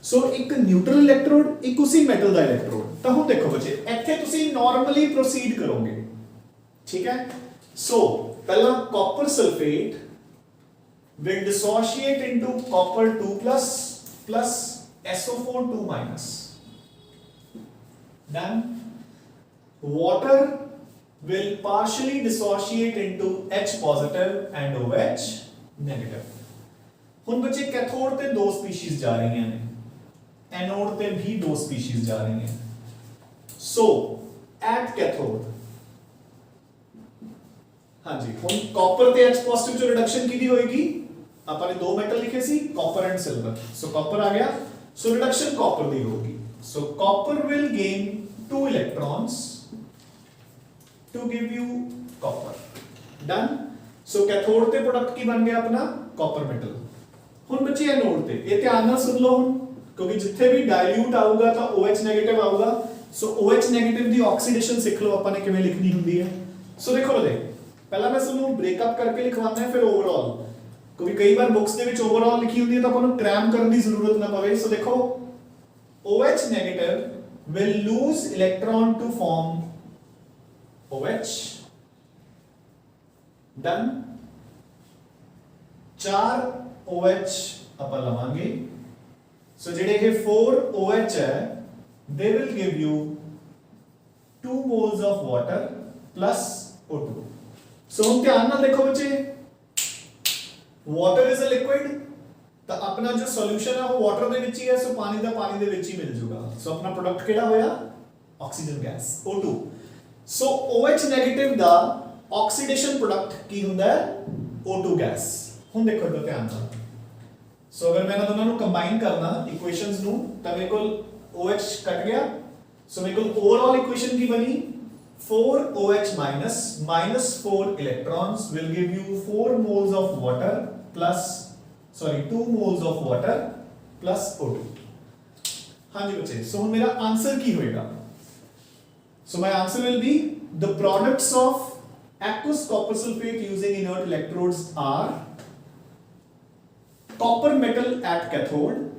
ਸੋ ਇੱਕ ਨਿਊਟਰਲ ਇਲੈਕਟ੍ਰੋਡ ਇੱਕ ਉਸੇ ਮੈਟਲ ਦਾ ਇਲੈਕਟ੍ਰੋਡ ਤਾਂ ਹੁਣ ਦੇਖੋ ਬੱਚੇ ਇੱਥੇ ਤੁਸੀਂ ਨਾਰਮਲੀ ਪ੍ਰੋਸੀਡ ਕਰੋਗੇ ਠੀਕ ਹੈ ਸੋ ਪਹਿਲਾਂ copper sulphate will dissociate into copper 2 plus SO4 2 minus then water will partially dissociate into H positive and OH negative ਹੁਣ ਬੱਚੇ ਕੈਥੋਡ ਤੇ ਦੋ ਸਪੀਸੀਜ਼ ਜਾ ਰਹੀਆਂ ਨੇ ਐਨੋਡ ਤੇ ਵੀ ਦੋ ਸਪੀਸੀਜ਼ ਜਾ ਰਹੀਆਂ ਸੋ ਐਟ ਕੈਥੋਡ ਹਾਂਜੀ ਹੁਣ ਕਾਪਰ ਤੇ H positive ਚ ਰਿਡਕਸ਼ਨ ਕਿਹਦੀ ਹੋਏਗੀ ਆਪਾਂ ਨੇ ਦੋ ਮੈਟਲ ਲਿਖੇ ਸੀ copper and silver so copper ਆ ਗਿਆ ਸੋ ਰਿਡਕਸ਼ਨ ਕਾਪਰ ਦੀ ਹੋਗੀ so copper will gain 2 electrons to give you copper done so cathode ਤੇ ਪ੍ਰੋਡਕਟ ਕੀ ਬਣ ਗਿਆ ਆਪਣਾ ਕਾਪਰ ਮੈਟਲ ਹੁਣ ਬੱਚੇ ਐਨੋਡ ਤੇ ਇਹ ਧਿਆਨ ਨਾਲ ਸੁਣ ਲਓ ਹੁਣ ਕਿਉਂਕਿ ਜਿੱਥੇ ਵੀ ਡਾਇਲੂਟ ਆਊਗਾ ਤਾਂ OH ਨੈਗੇਟਿਵ ਆਊਗਾ ਸੋ OH ਨੈਗੇਟਿਵ ਦੀ ਆਕਸੀਡੇਸ਼ਨ ਸਿੱਖ ਲਓ ਆਪਾਂ ਨੇ ਕਿਵੇਂ ਲਿਖਣੀ ਹੁੰਦੀ ਹੈ ਸੋ ਦੇਖੋ ਲੋ ਪਹਿਲਾਂ ਮੈਂ ਤੁਹਾਨੂੰ ਬ੍ਰੇਕਅਪ ਕਰਕੇ ਲਿਖਵਾਉਂਦਾ ਹਾਂ ਫਿਰ ਓਵਰਆਲ ਕਿਉਂਕਿ ਕਈ ਵਾਰ ਬੁక్స్ ਦੇ ਵਿੱਚ ਓਵਰਆਲ ਲਿਖੀ ਹੁੰਦੀ ਹੈ ਤਾਂ ਆਪਾਂ ਨੂੰ ਕ੍ਰੈਮ ਕਰਨ ਦੀ ਜ਼ਰੂਰਤ ਨਾ ਪਵੇ ਸੋ ਦੇਖੋ OH negative will lose electron to form OH done 4 OH ਆਪਾਂ ਲਵਾਂਗੇ ਸੋ ਜਿਹੜੇ ਇਹ 4 OH ਹੈ they will give you 2 moles of water plus O2 ਸੋ ਹੁਣ ਧਿਆਨ ਨਾਲ ਦੇਖੋ ਬੱਚੇ water is a liquid ਤਾਂ ਆਪਣਾ ਜੋ ਸੋਲੂਸ਼ਨ ਹੈ ਉਹ ਵਾਟਰ ਦੇ ਵਿੱਚ ਹੀ ਹੈ ਸੋ ਪਾਣੀ ਦਾ ਪਾਣੀ ਦੇ ਵਿੱਚ ਹੀ ਮਿਲ ਜਾਊਗਾ ਸੋ ਆਪਣਾ ਪ੍ਰੋਡਕਟ ਕਿਹੜਾ ਹੋਇਆ ਆਕਸੀਜਨ ਗੈਸ O2 ਸੋ OH ਨੈਗੇਟਿਵ ਦਾ ਆਕਸੀਡੇਸ਼ਨ ਪ੍ਰੋਡਕਟ ਕੀ ਹੁੰਦਾ ਹੈ O2 ਗੈਸ ਹੁਣ ਦੇਖੋ ਇਹਦਾ ਧਿਆਨ ਨਾਲ ਸੋ ਅਗਰ ਮੈਂ ਇਹਨਾਂ ਦੋਨਾਂ ਨੂੰ ਕੰਬਾਈਨ ਕਰਨਾ ਇਕੁਏਸ਼ਨਸ ਨੂੰ ਤਾਂ ਮੇਰੇ ਕੋਲ OH ਕੱਟ ਗਿਆ ਸੋ ਮੇਰੇ ਕੋਲ ਓਵਰਆਲ ਇਕੁਏਸ਼ਨ ਕੀ ਬਣੀ 4OH minus 4 electrons will give you 4 moles of water plus 2 moles of water plus O2. हाँ जी बच्चे, so मेरा आंसर की होएगा? So my answer will be the products of aqueous copper sulfate using inert electrodes are copper metal at cathode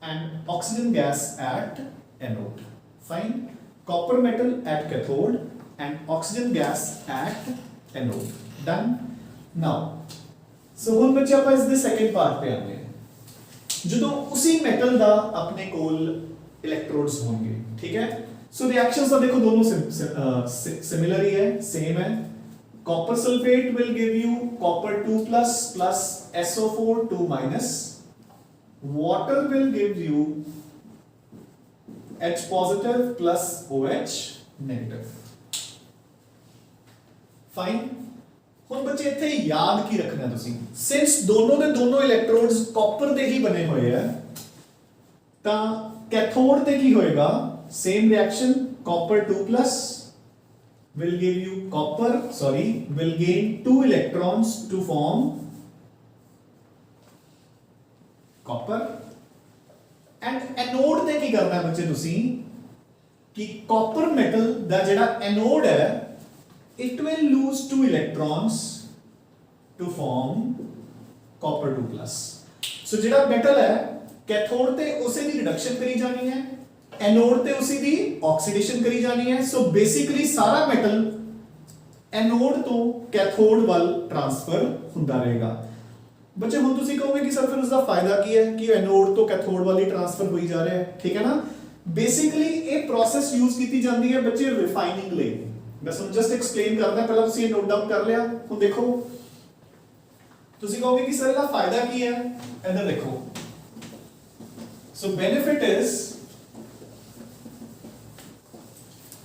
and oxygen gas at anode. Fine. Copper metal at cathode and oxygen gas at anode. Done. Now, so ਹੁਣ ਬੱਚੇ ਆਪਾਂ ਇਸ ਦੇ second part ਤੇ ਆਉਂਦੇ ਹਾਂ ਜਦੋਂ ਉਸੇ ਮੈਟਲ ਦਾ ਆਪਣੇ ਕੋਲ ਇਲੈਕਟ੍ਰੋਡਸ ਹੋਣਗੇ ਠੀਕ ਹੈ ਸੋ ਰਿਐਕਸ਼ਨਸ ਤਾਂ ਦੇਖੋ ਦੋਨੋਂ ਸਿਮਿਲਰ ਹੀ ਹੈ ਸੇਮ ਹੈ copper sulfate will give you copper 2 plus SO4 2 minus water will give you H positive plus OH negative fine ਹੁਣ ਬੱਚੇ ਇੱਥੇ ਯਾਦ ਕੀ ਰੱਖਣਾ ਤੁਸੀਂ ਸਿੰਸ ਦੋਨੋਂ ਦੇ ਦੋਨੋਂ ਇਲੈਕਟ੍ਰੋਡਸ ਕਾਪਰ ਦੇ ਹੀ ਬਣੇ ਹੋਏ ਆ ਤਾਂ ਕੈਥੋਡ ਤੇ ਕੀ ਹੋਏਗਾ same reaction copper 2 plus will give you will gain 2 electrons to form copper and anode ਤੇ ਕੀ ਕਰਨਾ ਹੈ ਬੱਚੇ ਤੁਸੀਂ ਕਿ copper metal ਦਾ ਜਿਹੜਾ anode ਹੈ it will lose 2 electrons to form copper 2 plus so ਜਿਹੜਾ metal ਹੈ cathode ਤੇ ਉਸੇ ਦੀ ਰਿਡਕਸ਼ਨ ਕਰੀ ਜਾਣੀ ਹੈ एनोड ते उसी दी ऑक्सीडेशन करी जानी है सो बेसिकली सारा मेटल एनोड तो कैथोड वाल ट्रांसफर ਹੁੰਦਾ ਰਹੇਗਾ ਬੱਚੇ ਹੁਣ ਤੁਸੀਂ ਕਹੋਗੇ ਕਿ ਸਰ ਫਿਰ ਉਸ ਦਾ ਫਾਇਦਾ ਕੀ ਹੈ ਕਿ ਐਨੋਡ ਤੋਂ ਕੈਥੋਡ ਵਾਲੀ ਟ੍ਰਾਂਸਫਰ ਹੋਈ ਜਾ ਰਿਹਾ ਹੈ ਠੀਕ ਹੈ ਨਾ ਬੇਸਿਕਲੀ ਇਹ ਪ੍ਰੋਸੈਸ ਯੂਜ਼ ਕੀਤੀ ਜਾਂਦੀ ਹੈ ਬੱਚੇ ਰਿਫਾਈਨਿੰਗ ਲਈ ਮੈਂ ਤੁਹਾਨੂੰ ਜਸਟ ਐਕਸਪਲੇਨ ਕਰਦਾ ਪਹਿਲਾਂ ਤੁਸੀਂ ਇਹ ਨੋਟ ਡਾਊਨ ਕਰ ਲਿਆ ਹੁਣ ਦੇਖੋ ਤੁਸੀਂ ਕਹੋਗੇ ਕਿ ਸਰ ਇਹਦਾ ਫਾਇਦਾ ਕੀ ਹੈ ਇੱਧਰ ਦੇਖੋ ਸੋ ਬੈਨੀਫਿਟ ਇਜ਼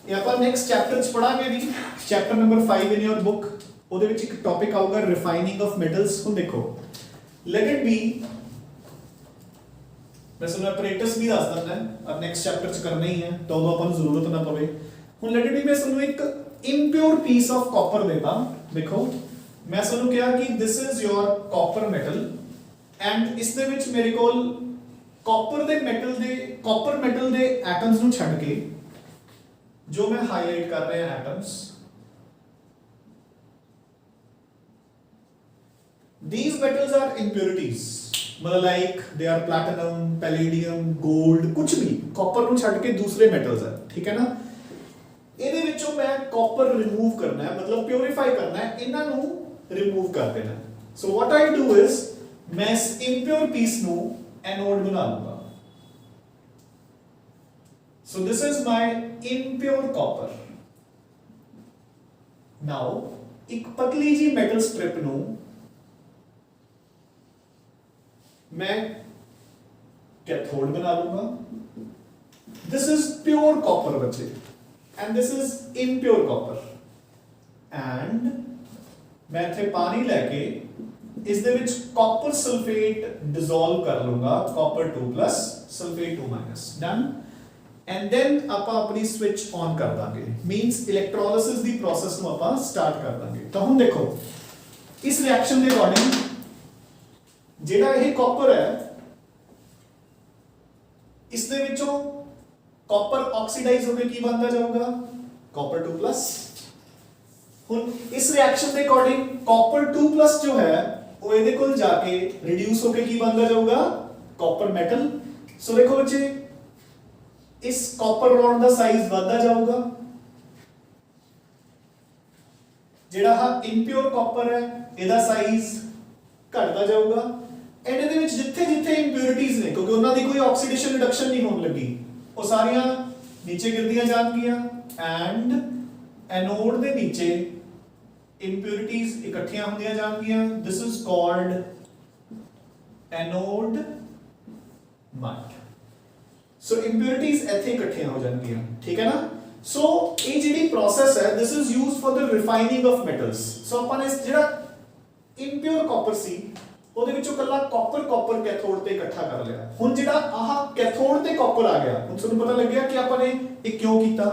ਇਹ ਆਪਾਂ ਨੈਕਸਟ ਚੈਪਟਰ ਚ ਪੜਾਂਗੇ ਵੀ ਚੈਪਟਰ ਨੰਬਰ 5 ਇਨ ਯੋਰ ਬੁੱਕ ਉਹਦੇ ਵਿੱਚ ਇੱਕ ਟੌਪਿਕ ਆਊਗਾ ਰਿਫਾਈਨਿੰਗ ਆਫ ਮੈਟਲਸ ਹੁਣ ਦੇਖੋ ਲੈਟ ਇਟ ਬੀ ਮੈਂ ਤੁਹਾਨੂੰ ਆਪਰੇਟਸ ਵੀ ਦੱਸ ਦਿੰਦਾ ਅਬ ਨੈਕਸਟ ਚੈਪਟਰ ਚ ਕਰਨਾ ਹੀ ਹੈ ਤਾਂ ਉਦੋਂ ਆਪਾਂ ਨੂੰ ਜ਼ਰੂਰਤ ਨਾ ਪਵੇ ਹੁਣ ਲੈਟ ਇਟ ਬੀ ਮੈਂ ਤੁਹਾਨੂੰ ਇੱਕ ਇੰਪਿਓਰ ਪੀਸ ਆਫ ਕਾਪਰ ਦੇਤਾ ਦੇਖੋ ਮੈਂ ਤੁਹਾਨੂੰ ਕਿਹਾ ਕਿ this is your copper metal and ਇਸ ਦੇ ਵਿੱਚ ਮੇਰੇ ਕੋਲ ਕਾਪਰ ਮੈਟਲ ਦੇ ਐਟਮਸ ਨੂੰ ਛੱਡ ਕੇ जो मैं हाईलाइट कर रहे हैं atoms these metals are impurities मतलब like they are platinum palladium gold कुछ भी कॉपर ਨੂੰ ਛੱਡ ਕੇ ਦੂਸਰੇ metals ਹੈ ਠੀਕ ਹੈ ਨਾ ਇਹਦੇ ਵਿੱਚੋਂ ਮੈਂ ਕਾਪਰ ਰਿਮੂਵ ਕਰਨਾ ਹੈ ਮਤਲਬ ਪਿਉਰੀਫਾਈ ਕਰਨਾ ਹੈ ਇਹਨਾਂ ਨੂੰ ਰਿਮੂਵ ਕਰ ਦੇਣਾ ਸੋ ਵਾਟ ਆਈ ਡੂ ਇਜ਼ ਮੈਂ ਇਸ ਇੰਪਿਓਰ ਪੀਸ ਨੂੰ ਐਨੋਡ ਬਣਾ ਲੂੰਗਾ So this is my impure copper. Now, एक पतली जी metal strip नू मैं cathode बना लूँगा. This is pure copper बच्चे, and this is impure copper. And मैं इत्थे पानी लेके इस दे विच copper sulfate dissolve कर लूँगा, copper 2 plus sulfate 2 minus. Done. And then ਆਪਾਂ ਆਪਣੀ ਸਵਿਚ ਔਨ ਕਰ ਦਾਂਗੇ ਮੀਨਸ ਇਲੈਕਟ੍ਰੋਲਿਸਿਸ ਦੀ ਪ੍ਰੋਸੈਸ ਨੂੰ ਆਪਾਂ ਸਟਾਰਟ ਕਰ ਦਾਂਗੇ ਤਾਂ ਹੁਣ ਦੇਖੋ ਇਸ ਰਿਐਕਸ਼ਨ ਦੇ ਅਕੋਰਡਿੰਗ ਜਿਹੜਾ ਇਹ ਕਾਪਰ ਹੈ ਇਸ ਦੇ ਵਿੱਚੋਂ ਕਾਪਰ ਆਕਸੀਡਾਈਜ਼ ਹੋ ਕੇ ਕੀ ਬਣਦਾ ਜਾਊਗਾ ਕਾਪਰ 2+ ਹੁਣ ਇਸ ਰਿਐਕਸ਼ਨ ਦੇ ਅਕੋਰਡਿੰਗ ਕਾਪਰ 2+ ਜੋ ਹੈ ਉਹ ਇਹਦੇ ਕੋਲ ਜਾ ਕੇ ਰਿਡਿਊਸ ਹੋ ਕੇ ਕੀ ਬਣਦਾ ਜਾਊਗਾ ਕਾਪਰ ਮੈਟਲ ਸੋ ਦੇਖੋ ਬੱਚੇ इस कॉपर रॉड ਦਾ ਸਾਈਜ਼ ਵਧਦਾ ਜਾਊਗਾ ਜਿਹੜਾ ਹਾ ਇੰਪਿਓਰ ਕਾਪਰ ਹੈ ਇਹਦਾ ਸਾਈਜ਼ ਘਟਦਾ ਜਾਊਗਾ ਐਂਡ ਇਹਦੇ ਵਿੱਚ ਜਿੱਥੇ ਜਿੱਥੇ ਇੰਪਿਉਰਿਟੀਜ਼ ਨੇ ਕਿਉਂਕਿ ਉਹਨਾਂ ਦੀ ਕੋਈ ਆਕਸੀਡੇਸ਼ਨ ਰਿਡਕਸ਼ਨ ਨਹੀਂ ਹੋਣ ਲੱਗੀ ਉਹ ਸਾਰੀਆਂ ਨੀਚੇ ਗਿਰਦੀਆਂ ਜਾਣਗੀਆਂ ਐਂਡ ਐਨੋਡ ਦੇ ਨੀਚੇ ਇੰਪਿਉਰਿਟੀਜ਼ ਇਕੱਠੀਆਂ ਹੁੰਦੀਆਂ ਜਾਣਗੀਆਂ this is called anode mud So impurities ਇੱਥੇ ਇਕੱਠੀਆਂ ਹੋ ਜਾਣਗੀਆਂ ਠੀਕ ਹੈ ਨਾ ਸੋ ਇਹ ਜਿਹੜੀ ਪ੍ਰੋਸੈਸ ਹੈ this is used for the refining of metals ਸੋ ਆਪਾਂ ਨੇ ਜਿਹੜਾ impure copper ਸੀ ਉਹਦੇ ਵਿੱਚੋਂ ਕੱਲਾ ਕਾਪਰ ਕੈਥੋਡ ਤੇ ਇਕੱਠਾ ਕਰ ਲਿਆ ਹੁਣ ਜਿਹੜਾ ਆਹ ਕੈਥੋਡ ਤੇ ਕਾਪਰ ਆ ਗਿਆ ਹੁਣ ਤੁਹਾਨੂੰ ਪਤਾ ਲੱਗਿਆ ਕਿ ਆਪਾਂ ਨੇ ਇਹ ਕਿਉਂ ਕੀਤਾ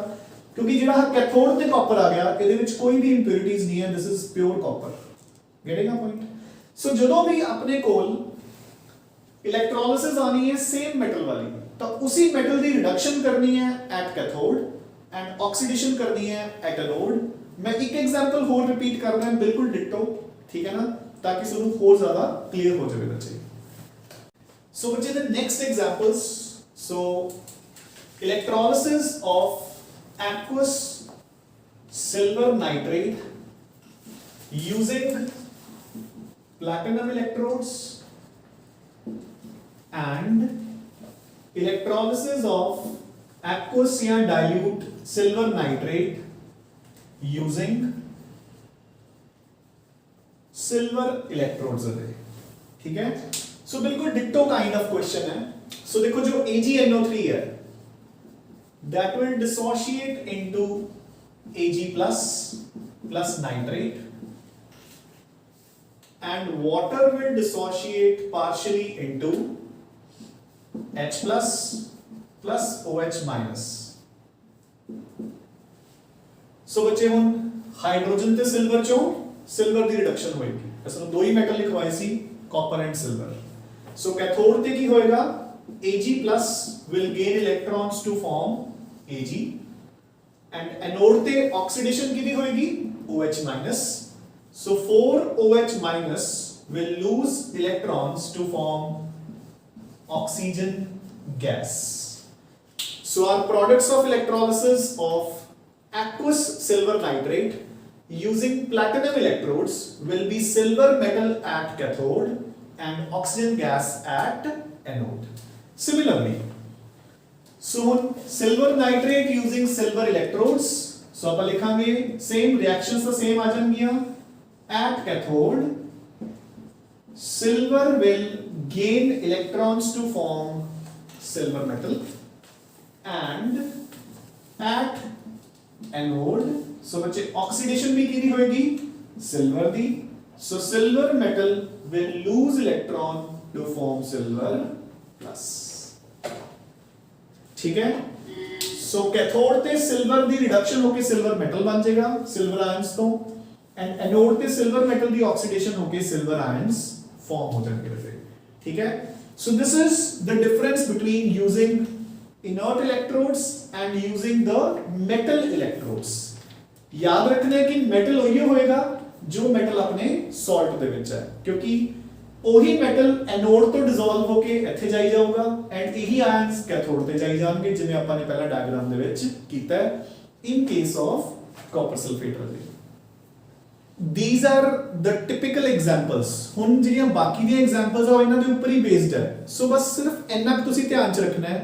क्योंकि ਜਿਹੜਾ ਕੈਥੋਡ ਤੇ ਕਾਪਰ ਆ ਗਿਆ ਇਹਦੇ ਵਿੱਚ ਕੋਈ ਵੀ ਇੰਪਿਉਰਿਟੀਜ਼ ਨਹੀਂ ਹੈ, this is pure copper. Getting a point? So ਜਦੋਂ ਵੀ ਆਪਣੇ ਕੋਲ इलेक्ट्रोलिसिस आनी है सेम मेटल वाली, तो उसी मेटल की रिडक्शन करनी है एट कैथोड एंड ऑक्सीडेशन करनी है एट एनोड। मैं एक एग्जांपल होर रिपीट कर रहा हूं, बिल्कुल डिट्टो, ठीक है ना, ताकि सुनो होर ज्यादा क्लियर हो जाए बच्चे। सो बच्चे the next examples, so electrolysis of aqueous silver nitrate using platinum electrodes and electrolysis of aqueous या dilute silver nitrate using silver electrodes है, ठीक है। सो बिल्कुल डिट्टो काइंड ऑफ क्वेश्चन है। सो देखो जो AgNO3 है that will dissociate into Ag plus nitrate and water will dissociate partially into H plus OH minus। सो बच्चे हुन हाइड्रोजन ते सिल्वर चों सिल्वर दी रिडक्शन होएगी, असलों दो ही मेटल लिखवाए सी, copper and silver. So cathode ते की होएगा Ag plus will gain electrons to form Ag and anode ते ऑक्सीडेशन की भी होएगी OH minus। So 4OH minus will lose electrons to form oxygen gas। So our products of electrolysis of aqueous silver nitrate using platinum electrodes will be silver metal at cathode and oxygen gas at anode। Similarly, so silver nitrate using silver electrodes, so आप लिखेंगे same reactions the same आ जाएंगी। At cathode silver will gain electrons to form silver metal and at anode, so बच्चे oxidation भी की होगी silver the, so silver metal will lose electron to form silver plus, ठीक है। So cathode ते silver दी reduction होके silver metal बन जाएगा सिल्वर आयंस तो, एंड एनोड पे सिल्वर मेटल दी ऑक्सीडेशन होके सिल्वर आयंस फॉर्म हो जाएंगे, ठीक है। So this is the difference between using inert electrodes and using the metal electrodes. याद रखना है कि मेटल वही होएगा जो मेटल अपने सॉल्ट दे विच है, क्योंकि ਉਹੀ ਮੈਟਲ ਐਨੋਡ ਤੋਂ ਡਿਸੋਲਵ ਹੋ ਕੇ ਇੱਥੇ ਜਾਈ ਜਾਊਗਾ ਐਂਡ ਇਹੀ ਆਇਨਸ ਕੈਥੋਡ ਤੇ ਜਾਈ ਜਾਣਗੇ, ਜਿਵੇਂ ਆਪਾਂ ਨੇ ਪਹਿਲਾਂ ਡਾਇਗਰਾਮ ਦੇ ਵਿੱਚ ਕੀਤਾ ਹੈ in case of copper sulphate ਵਾਲੇ। These are the typical examples। ਹੁਣ ਜਿਹੜੀਆਂ ਬਾਕੀ ਦੀਆਂ ਐਗਜ਼ਾਮਪਲਸ ਆ ਇਹਨਾਂ ਦੇ ਉੱਪਰ ਹੀ ਬੇਸਡ ਹੈ। ਸੋ ਬਸ ਸਿਰਫ ਇੰਨਾ ਕੁ ਤੁਸੀਂ ਧਿਆਨ ਚ ਰੱਖਣਾ ਹੈ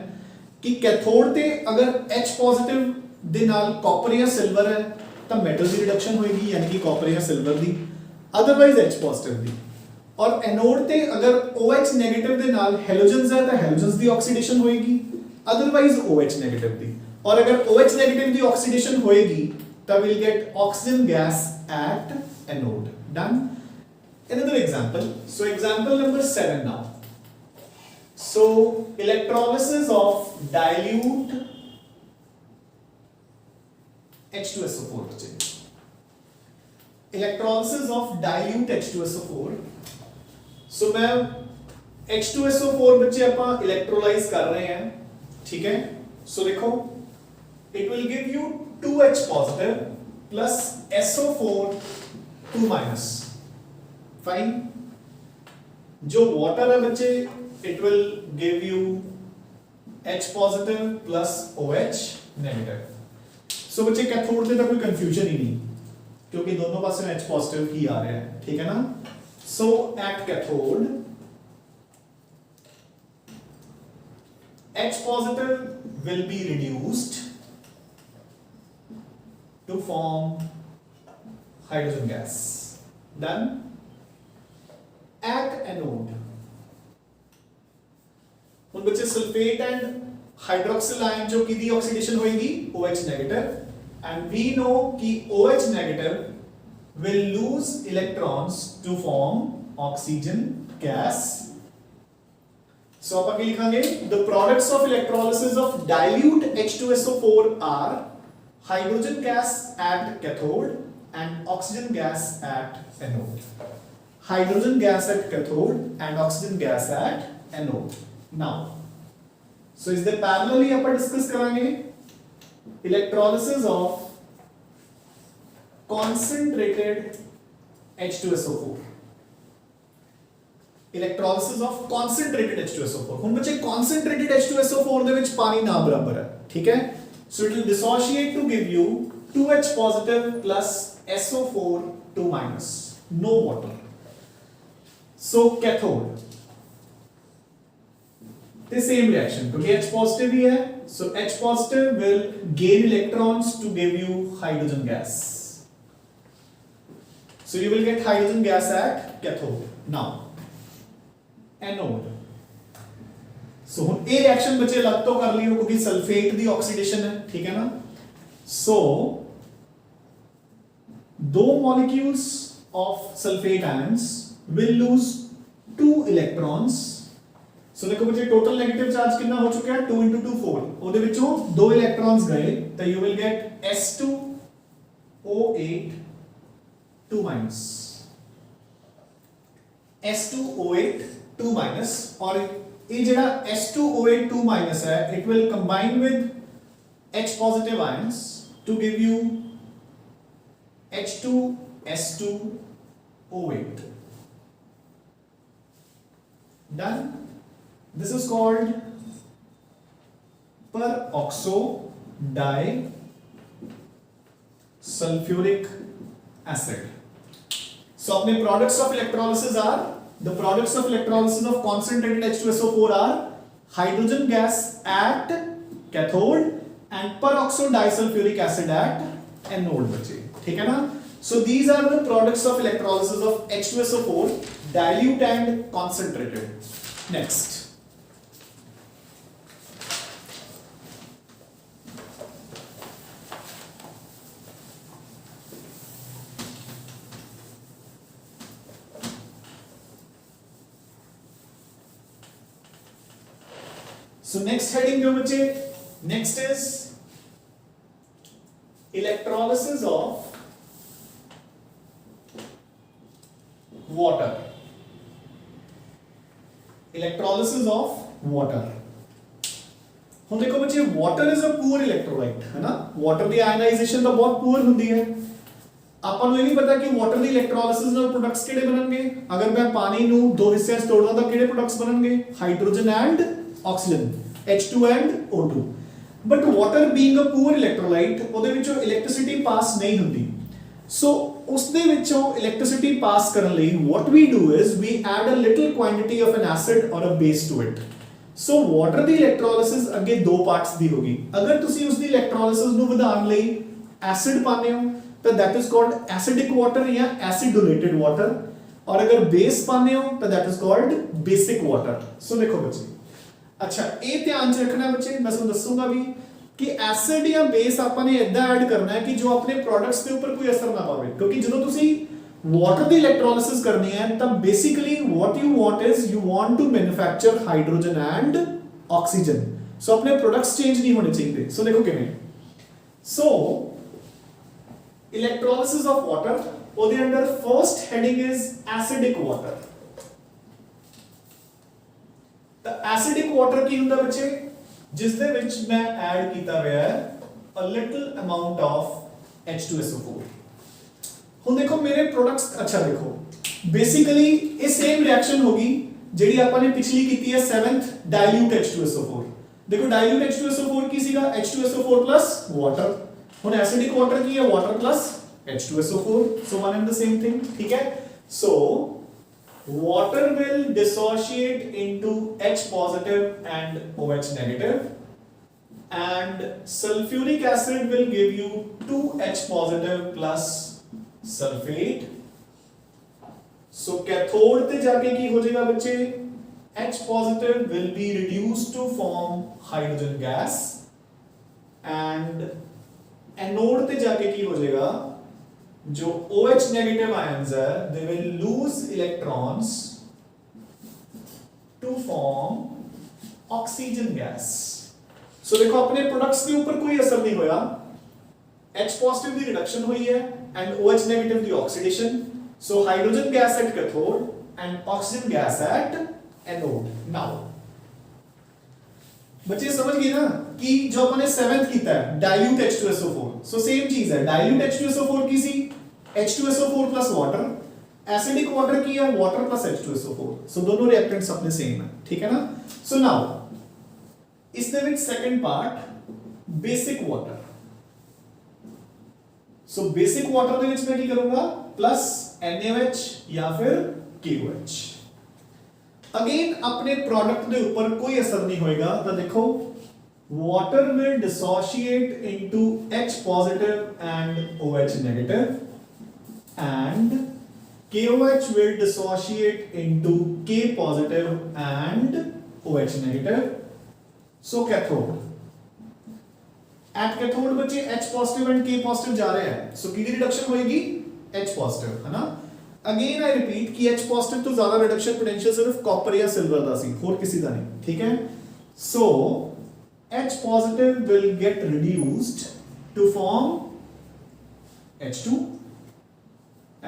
ਕਿ ਕੈਥੋਡ ਤੇ ਅਗਰ H ਪੋਜ਼ਿਟਿਵ ਦੇ ਨਾਲ ਕਾਪਰ ਜਾਂ ਸਿਲਵਰ ਹੈ ਤਾਂ ਮੈਟਲ ਦੀ ਰਿਡਕਸ਼ਨ ਹੋਏਗੀ, ਯਾਨੀ ਕਿ ਕਾਪਰ ਜਾਂ ਸਿਲਵਰ ਦੀ, ਅਦਰਵਾਈਜ਼ H ਪੋਜ਼ਿਟਿਵ ਦੀ। और एनोड ते अगर OH नेगेटिव दे नाल हैलोजेंस है तो हैलोजेंस दी ऑक्सीडेशन होएगी, अदरवाइज OH नेगेटिव दी। और अगर OH नेगेटिव दी ऑक्सीडेशन होएगी तब we'll get oxygen gas at anode। Done? Another example, so example number 7 now। So electrolysis of dilute H2SO4, electrolysis of dilute H2SO4। सो मैं H2SO4 बच्चे ਆਪਾਂ electrolysed कर रहे हैं, ठीक है। सो देखो it will give you 2H positive plus SO4 2 minus, fine. जो वाटर है बच्चे it will give you H positive plus OH negative. So बच्चे कैथोड से तो कोई कंफ्यूजन ही नहीं, क्योंकि दोनों पास H पॉजिटिव ही आ रहा है, ठीक है ना। So at cathode H positive will be reduced to form hydrogen gas। Done? At anode उन बच्चे सल्फेट एंड हाइड्रोक्सिल आयन जो की दी ऑक्सीडेशन होएगी OH negative, and we know कि OH negative will lose electrons to form oxygen gas। So आप आगे लिखेंगे the products of electrolysis of dilute H2SO4 are hydrogen gas at cathode and oxygen gas at anode. Hydrogen gas at cathode and oxygen gas at anode. Now, so is there parallelly ਆਪਾਂ discuss ਕਰਾਂਗੇ electrolysis of concentrated H2SO4. Electrolysis of concentrated H2SO4. ਹੁਣ ਬੱਚੇ concentrated H2SO4 ਦੇ ਵਿੱਚ ਪਾਣੀ ਨਾ ਬਰਾਬਰ ਹੈ, ਠੀਕ ਹੈ? So it will dissociate to give you 2H positive plus SO4 2 minus. No water. So cathode. The same reaction. क्योंकि H positive ही है, so H positive will gain electrons to give you hydrogen gas. So you will get hydrogen gas at cathode. Now, anode. So ਹੁਣ ਇਹ reaction बच्चे अलग तो कर लियो क्योंकि sulphate दी oxidation है, ठीक है ना? So दो molecules of sulfate ions will lose 2 electrons. So देखो बच्चे total negative charge कितना हो चुका है 2 into 2 4. ਉਹਦੇ ਵਿੱਚੋਂ 2 electrons गए तो you will get S2O8 2 minus. S2O8 2 minus और ये जड़ा S2O8 2 minus है, it will combine with H positive ions to give you H2S2O8. Done. This is called peroxodisulfuric acid. So अपने products of electrolysis are, the products of electrolysis of concentrated H2SO4 are hydrogen gas at cathode and peroxodisulfuric acid at anode बचे, ठीक है ना? So these are the products of electrolysis of H2SO4, dilute and concentrated. Next. So next heading जो बचे, next is electrolysis of water. Electrolysis of water. ਹੁਣ देखो बच्चे water is a poor electrolyte, है ना? Water ਦੀ ionization ਤਾਂ ਬਹੁਤ poor ਹੁੰਦੀ ਹੈ। ਆਪਾਂ ਨੂੰ ਇਹ ਵੀ ਪਤਾ ਕਿ water ਦੀ electrolysis ਨਾਲ products ਕਿਹੜੇ ਬਣਨਗੇ? ਅਗਰ ਮੈਂ ਪਾਣੀ ਨੂੰ ਦੋ ਹਿੱਸਿਆਂ 'ਚ ਤੋੜਦਾ ਤਾਂ ਕਿਹੜੇ products ਬਣਨਗੇ? Hydrogen and oxygen, H2 and O2. But water being a poor electrolyte, ਉਹਦੇ ਵਿੱਚੋਂ electricity pass ਨਹੀਂ ਹੁੰਦੀ. So ਉਸ ਦੇ ਵਿੱਚੋਂ electricity pass ਕਰਨ ਲਈ what we do is we add a little quantity of an acid or a base to it. So water the electrolysis ਅੱਗੇ ਦੋ parts ਦੀ ਹੋਗੀ. ਅਗਰ ਤੁਸੀਂ ਉਸ ਦੀ electrolysis ਨੂੰ ਵਧਾਉਣ ਲਈ acid ਪਾਉਂਦੇ ਹੋ ਤਾਂ that is called acidic water ਜਾਂ acid donated water, और अगर base पाने हो तो that is called basic water. So देखो बच्चे, अच्छा ये ध्यान च रखना है बच्चे, मैं ਤੁਹਾਨੂੰ ਦੱਸੂਗਾ ਵੀ कि एसिड या बेस ਆਪਾਂ ਨੇ ਇਦਾਂ ਐਡ ਕਰਨਾ ਹੈ ਕਿ ਜੋ ਆਪਣੇ ਪ੍ਰੋਡਕਟਸ ਦੇ ਉੱਪਰ ਕੋਈ ਅਸਰ ਨਾ ਪਾਵੇ, ਕਿਉਂਕਿ ਜਦੋਂ ਤੁਸੀਂ ਵਾਟਰ ਦੀ ਇਲੈਕਟ੍ਰੋਲਿਸਿਸ ਕਰਨੀ ਹੈ ਤਾਂ basically what you want is you want to manufacture hydrogen and oxygen. So ਆਪਣੇ ਪ੍ਰੋਡਕਟਸ ਚੇਂਜ ਨਹੀਂ ਹੋਣੇ ਚਾਹੀਦੇ. So ਦੇਖੋ ਕਿਵੇਂ, so electrolysis of water, ਉਹਦੇ ਅੰਦਰ first heading is acidic water. ਤਾਂ acidic water ਕੀ ਹੁੰਦਾ ਬੱਚੇ, ਜਿਸ ਦੇ ਵਿੱਚ ਮੈਂ ਐਡ ਕੀਤਾ ਹੋਇਆ ਹੈ a little amount of H2SO4. ਹੁਣ ਦੇਖੋ ਮੇਰੇ ਪ੍ਰੋਡਕਟਸ, ਅੱਛਾ ਦੇਖੋ ਬੇਸਿਕਲੀ ਇਹ ਸੇਮ ਰਿਐਕਸ਼ਨ ਹੋਗੀ ਜਿਹੜੀ ਆਪਾਂ ਨੇ ਪਿਛਲੀ ਕੀਤੀ ਹੈ 7th dilute H2SO4. ਦੇਖੋ dilute H2SO4 ਕੀ ਸੀਗਾ, H2SO4 water. ਹੁਣ acidic water ਕੀ ਹੈ, water plus H2SO4. So one and the same thing, ठीक है? So water will dissociate into H positive and OH negative, and sulfuric acid will give you 2H positive plus sulfate. So cathode te jaake ki ho jayega bachche, H positive will be reduced to form hydrogen gas, and anode te jaake ki ho jayega, जो OH negative ions है they will lose electrons to form oxygen gas. So देखो अपने products के ऊपर कोई असर नहीं होया, H positive ਦੀ reduction ਹੋਈ ਹੈ and OH negative the oxidation. So hydrogen gas at cathode and oxygen gas at anode. Now बच्चे समझ गए ना कि जो अपने 7th कीता है dilute H2SO4. So same चीज है, dilute H2SO4 की सी H2SO4 plus water, acidic water की है water plus H2SO4. So दोनों reactants अपने same है, ठीक है ना? So now इस दे विच second part basic water. So basic water दे विच मैं क्या करूँगा plus NaOH या फिर KOH. अगेन अपने प्रोडक्ट के ऊपर कोई असर नहीं होएगा तो देखो water will dissociate into H positive and OH negative and KOH will dissociate into K positive and OH negative. So cathode at cathode बच्चे H positive and K positive जा रहे हैं, so की रिडक्शन होएगी H positive, है ना? Again I repeat कि H positive तो ज्यादा रिडक्शन पोटेंशियल सिर्फ कॉपर या सिल्वर दा सी, होर किसी दा नहीं, ठीक है? So H positive will get reduced to form H2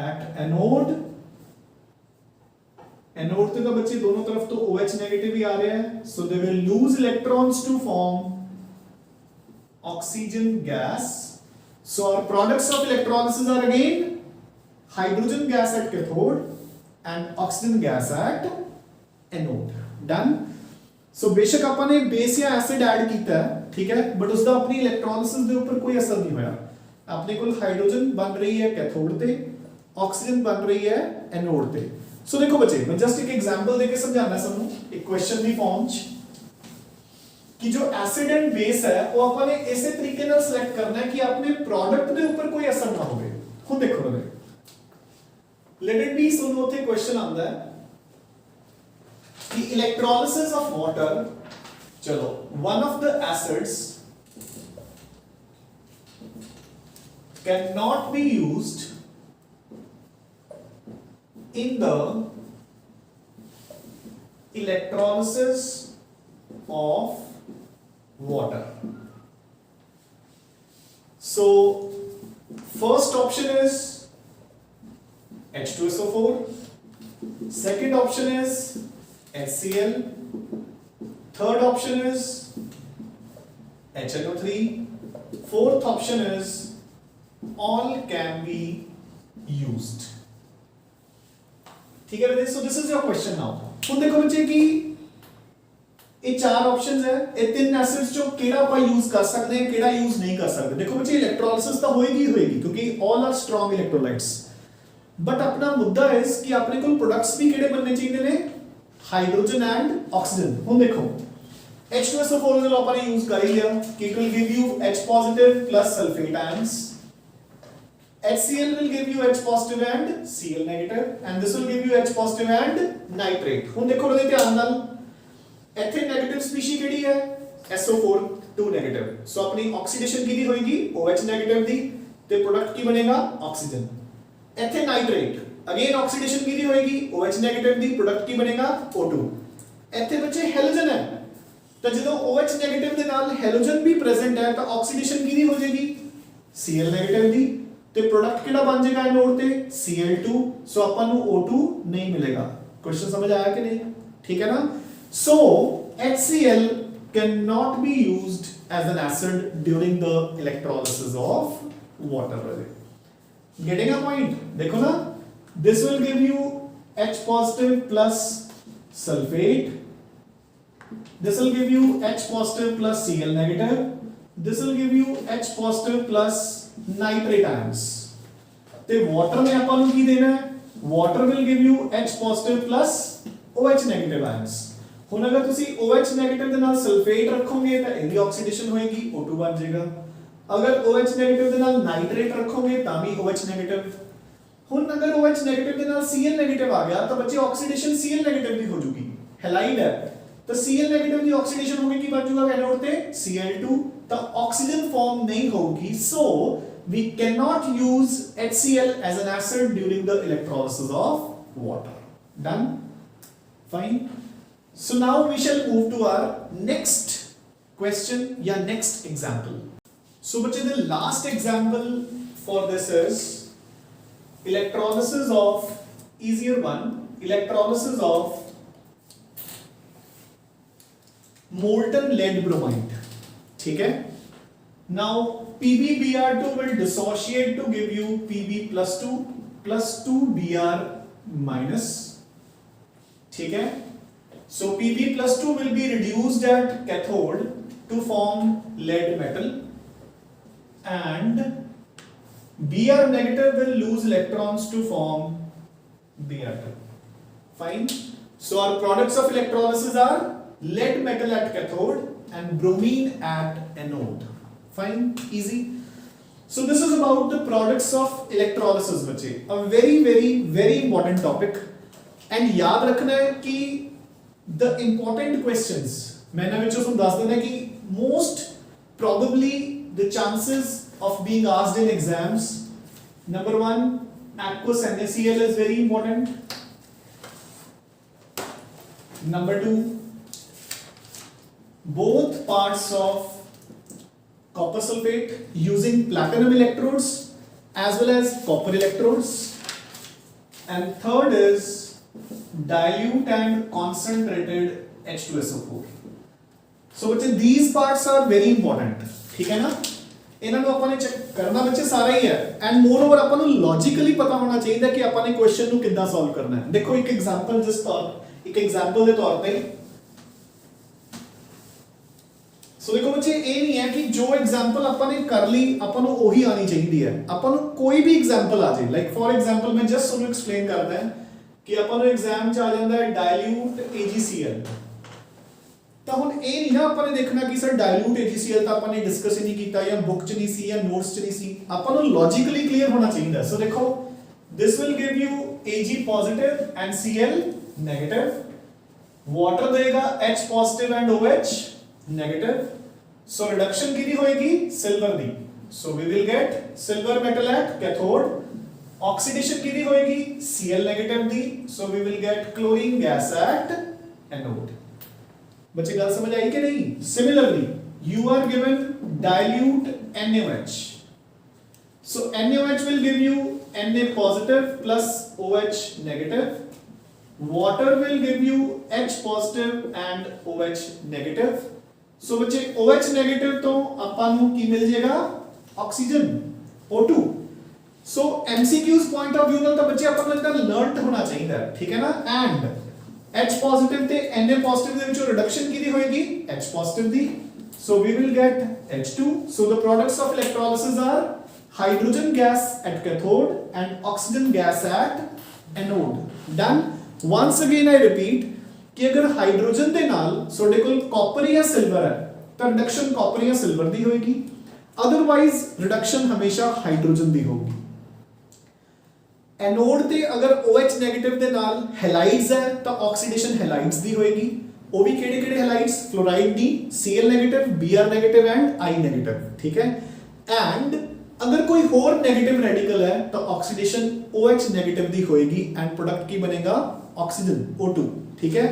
at anode. Anode ते तो बच्चे दोनों तरफ तो OH नेगेटिव ही आ रहे हैं, so they will lose electrons to form oxygen gas. So our products of electrolysis are again hydrogen gas at cathode and oxygen gas at anode. Done. So बेशक अपन ने बेस या एसिड ऐड किया है, ठीक है, बट उसका अपनी electrolysis के ऊपर कोई असर नहीं होया. अपने को हाइड्रोजन बन रही है कैथोड पे, ऑक्सीजन बन रही है एनोड पे. सो देखो बच्चे मैं जस्ट एक एग्जांपल देके समझाना सबनू एक क्वेश्चन दी फॉर्म च कि जो एसिड एंड बेस है वो अपन ने ऐसे तरीके नाल सिलेक्ट करना है कि अपने प्रोडक्ट के ऊपर कोई असर ना होवे. खुद देखो ना, let it be so no the question आंदा है कि इलेक्ट्रोलिसिस ऑफ वाटर, चलो one of the acids can not be used in the electrolysis of water. So first option is H2SO4, second option is HCl, third option is HNO3, fourth option is all can be used. ठीक है? So this is your question now. खुद देखो बच्चे कि ये चार options है, ये तीन एसिड्स जो केड़ा ਆਪਾਂ यूज कर सकते हैं, केड़ा यूज नहीं कर सकते. देखो बच्चे इलेक्ट्रोलिसिस तो होएगी क्योंकि all are strong electrolytes. But अपना मुद्दा है कि अपने को प्रोडक्ट्स भी केड़े बनने चाहिए ने हाइड्रोजन एंड ऑक्सीजन. हम देखो H2SO4 जो अपन यूज कर लिया कि it will give you H positive plus sulphate ions. HCl will give you H positive and Cl negative and this will give you H positive and nitrate. हम देखो ਉਹਦੇ ਧਿਆਨ ਨਾਲ ਇੱਥੇ 네ਗੇਟਿਵ ਸਪੀਸ਼ੀ ਕਿਹੜੀ ਹੈ SO4 2 네ਗੇਟਿਵ. ਸੋ ਆਪਣੀ ਆਕਸੀਡੇਸ਼ਨ ਕਿਹਦੀ ਹੋਏਗੀ OH 네ਗੇਟਿਵ ਦੀ ਤੇ ਪ੍ਰੋਡਕਟ ਕੀ ਬਣੇਗਾ ਆਕਸੀਜਨ. ਇੱਥੇ ਨਾਈਟ੍ਰੇਟ ਅਗੇਨ ਆਕਸੀਡੇਸ਼ਨ ਕਿਹਦੀ ਹੋਏਗੀ OH 네ਗੇਟਿਵ ਦੀ, ਪ੍ਰੋਡਕਟ ਕੀ ਬਣੇਗਾ O2. ਇੱਥੇ ਬੱਚੇ ਹੈਲੋਜਨ ਹੈ ਤਾਂ ਜਦੋਂ OH 네ਗੇਟਿਵ ਦੇ ਨਾਲ ਹੈਲੋਜਨ ਵੀ ਪ੍ਰੈਜ਼ੈਂਟ ਹੈ ਤਾਂ ਆਕਸੀਡੇਸ਼ਨ ਕਿਹਦੀ ਹੋ ਜਾਏਗੀ Cl 네ਗੇਟਿਵ ਦੀ ਤੇ ਪ੍ਰੋਡਕਟ ਕਿਹੜਾ ਬਣ ਜਾਏਗਾ ਨੋਡ ਤੇ Cl2. ਸੋ ਆਪਾਂ ਨੂੰ O2 ਨਹੀਂ ਮਿਲੇਗਾ. क्वेश्चन समझ आया कि नहीं? ठीक है ना? So HCl cannot be used as an acid during the electrolysis of water. Getting a point? देखो ना, this will give you H positive plus sulfate. This will give you H positive plus Cl negative. This will give you H positive plus nitrate ions. ते water में अपन को की देना है? Water will give you H positive plus OH negative ions. ਹੁਣ ਅਗਰ ਤੁਸੀਂ OH negative ਦੇ ਨਾਲ ਸਲਫੇਟ ਰੱਖੋਗੇ ਤਾਂ ਇਹਦੀ ਆਕਸੀਡੇਸ਼ਨ ਹੋਏਗੀ O2 ਬਣ ਜਾਏਗਾ. ਅਗਰ OH negative ਦੇ ਨਾਲ ਨਾਈਟ੍ਰੇਟ ਰੱਖੋਗੇ ਤਾਂ ਵੀ OH negative. ਹੁਣ ਅਗਰ OH negative ਦੇ ਨਾਲ Cl negative ਆ ਗਿਆ ਤਾਂ ਬੱਚੇ ਆਕਸੀਡੇਸ਼ਨ Cl negative ਦੀ ਹੋ ਜੂਗੀ. ਹੈਲਾਈਡ ਹੈ ਤਾਂ Cl negative ਦੀ ਆਕਸੀਡੇਸ਼ਨ ਹੋਗੀ ਕੀ ਬਣ ਜੂਗਾ ਐਨੋਡ ਤੇ Cl2 ਤਾਂ ਆਕਸੀਜਨ ਫਾਰਮ ਨਹੀਂ ਹੋਊਗੀ. ਸੋ we cannot use HCl as an acid during the electrolysis of water. Done? Fine. So now we shall move to our next question या next example. So बच्चे the last example for this is electrolysis of easier one, electrolysis of molten lead bromide. ठीक है? Now PbBr2 will dissociate to give you Pb plus 2Br minus. ठीक है? So Pb plus 2 will be reduced at cathode to form lead metal, and Br negative will lose electrons to form Br2. Fine. So our products of electrolysis are lead metal at cathode and bromine at anode. Fine, easy. So this is about the products of electrolysis बच्चे. A very important topic. And याद रखना है कि the important questions मैंने विच उसमें दस देना कि most probably the chances of being asked in exams. Number one, aqueous NaCl is very important. Number two, both parts of copper sulfate using platinum electrodes as well as copper electrodes. And third is dilute and concentrated H2SO4. So बच्चे these parts are very important. ठीक है ना? ਇਹਨਾਂ ਨੂੰ ਆਪਾਂ ਨੇ check ਕਰਨਾ ਬੱਚੇ ਸਾਰਾ ਹੀ ਹੈ, ਐਂਡ ਮੋਰ ਓਵਰ ਆਪਾਂ ਨੂੰ ਲੌਜੀਕਲੀ ਪਤਾ ਹੋਣਾ ਚਾਹੀਦਾ ਕਿ ਆਪਾਂ ਨੇ ਕੁਐਸਚਨ ਨੂੰ ਕਿੱਦਾਂ ਸੋਲਵ ਕਰਨਾ ਹੈ। ਦੇਖੋ ਇੱਕ ਐਗਜ਼ਾਮਪਲ ਦੇ ਤੌਰ ਤੇ ਸੋ ਦੇਖੋ ਬੱਚੇ ਇਹ ਨਹੀਂ ਹੈ ਕਿ ਜੋ ਐਗਜ਼ਾਮਪਲ ਆਪਾਂ ਨੇ ਕਰ ਲਈ ਆਪਾਂ ਨੂੰ ਉਹੀ ਆਣੀ ਚਾਹੀਦੀ ਹੈ। ਆਪਾਂ ਨੂੰ ਕੋਈ ਵੀ ਐਗਜ਼ਾਮਪਲ ਆ ਜਾਏ, ਲਾਈਕ ਫॉर ਐਗਜ਼ਾਮਪਲ ਮੈਂ ਜਸਟ ਤੁਹਾਨੂੰ ਐਕਸਪਲੇਨ ਕਰਦਾ ਹਾਂ ਕਿ ਆਪਾਂ ਨੂੰ ਐਗਜ਼ਾਮ ਚ ਆ ਜਾਂਦਾ ਹੈ ਡਾਇਲੂਟ AgCl। ਤਾਂ ਹੁਣ ਇਹ ਨਹੀਂ ਨਾ ਆਪਾਂ ਨੇ ਦੇਖਣਾ ਕਿ ਸਰ ਡਾਇਲੂਟ AgCl ਤਾਂ ਆਪਾਂ ਨੇ ਡਿਸਕਸ ਹੀ ਨਹੀਂ ਕੀਤਾ ਜਾਂ ਬੁੱਕ ਚ ਨਹੀਂ ਸੀ ਜਾਂ ਨੋਟਸ ਚ ਨਹੀਂ ਸੀ, ਆਪਾਂ ਨੂੰ ਲੌਜੀਕਲੀ ਕਲੀਅਰ ਹੋਣਾ ਚਾਹੀਦਾ। ਸੋ ਦੇਖੋ this will give you Ag positive and Cl negative, water देगा H positive and OH negative, so reduction कितनी होएगी silver the, so we will get silver metal at cathode, oxidation कितनी होएगी Cl negative the, so we will get chlorine gas at anode। बच्चे गल समझ आई कि नहीं? Similarly you are given dilute NaOH, so NaOH will give you Na positive plus OH negative, water will give you H positive and OH negative। so बच्चे OH negative तो ਆਪਾਂ ਨੂੰ ਕੀ ਮਿਲ ਜਾਏਗਾ? Oxygen O2। so MCQs point of view ਨਾਲ ਤਾਂ ਬੱਚੇ ਆਪਾਂ ਨੂੰ ਇਹਦਾ ਲਰਨਡ ਹੋਣਾ ਚਾਹੀਦਾ ਹੈ, ਠੀਕ ਹੈ ਨਾ? and H positive ਤੇ Na positive ਦੇ ਵਿੱਚੋਂ ਰਿਡਕਸ਼ਨ ਕਿਹਦੀ ਹੋਏਗੀ? H positive the, so we will get H2। so the products of electrolysis are hydrogen gas at cathode and oxygen gas at anode। done। once again I repeat कि अगर hydrogen ਦੇ ਨਾਲ ਤੁਹਾਡੇ ਕੋਲ ਕਾਪਰ ਜਾਂ silver ਹੈ ਤਾਂ reduction copper ਜਾਂ ਸਿਲਵਰ ਦੀ ਹੋਏਗੀ, ਅਦਰਵਾਈਜ਼ ਰਿਡਕਸ਼ਨ ਹਮੇਸ਼ਾ ਹਾਈਡਰੋਜਨ ਦੀ ਹੋਊਗੀ। ਐਨੋਡ ਤੇ ਅਗਰ OH ਨੈਗੇਟਿਵ ਦੇ ਨਾਲ ਹੈਲਾਈਡਸ ਹੈ ਤਾਂ ਆਕਸੀਡੇਸ਼ਨ ਹੈਲਾਈਡਸ ਦੀ ਹੋਏਗੀ। ਉਹ ਵੀ ਕਿਹੜੇ ਕਿਹੜੇ ਹੈਲਾਈਡਸ? Fluoride the, Cl negative, Br negative and I negative, ਠੀਕ ਹੈ? ਐਂਡ अगर कोई और नेगेटिव रेडिकल है तो ऑक्सीडेशन OH नेगेटिव दी होएगी एंड प्रोडक्ट की बनेगा ऑक्सीजन O2, ठीक है?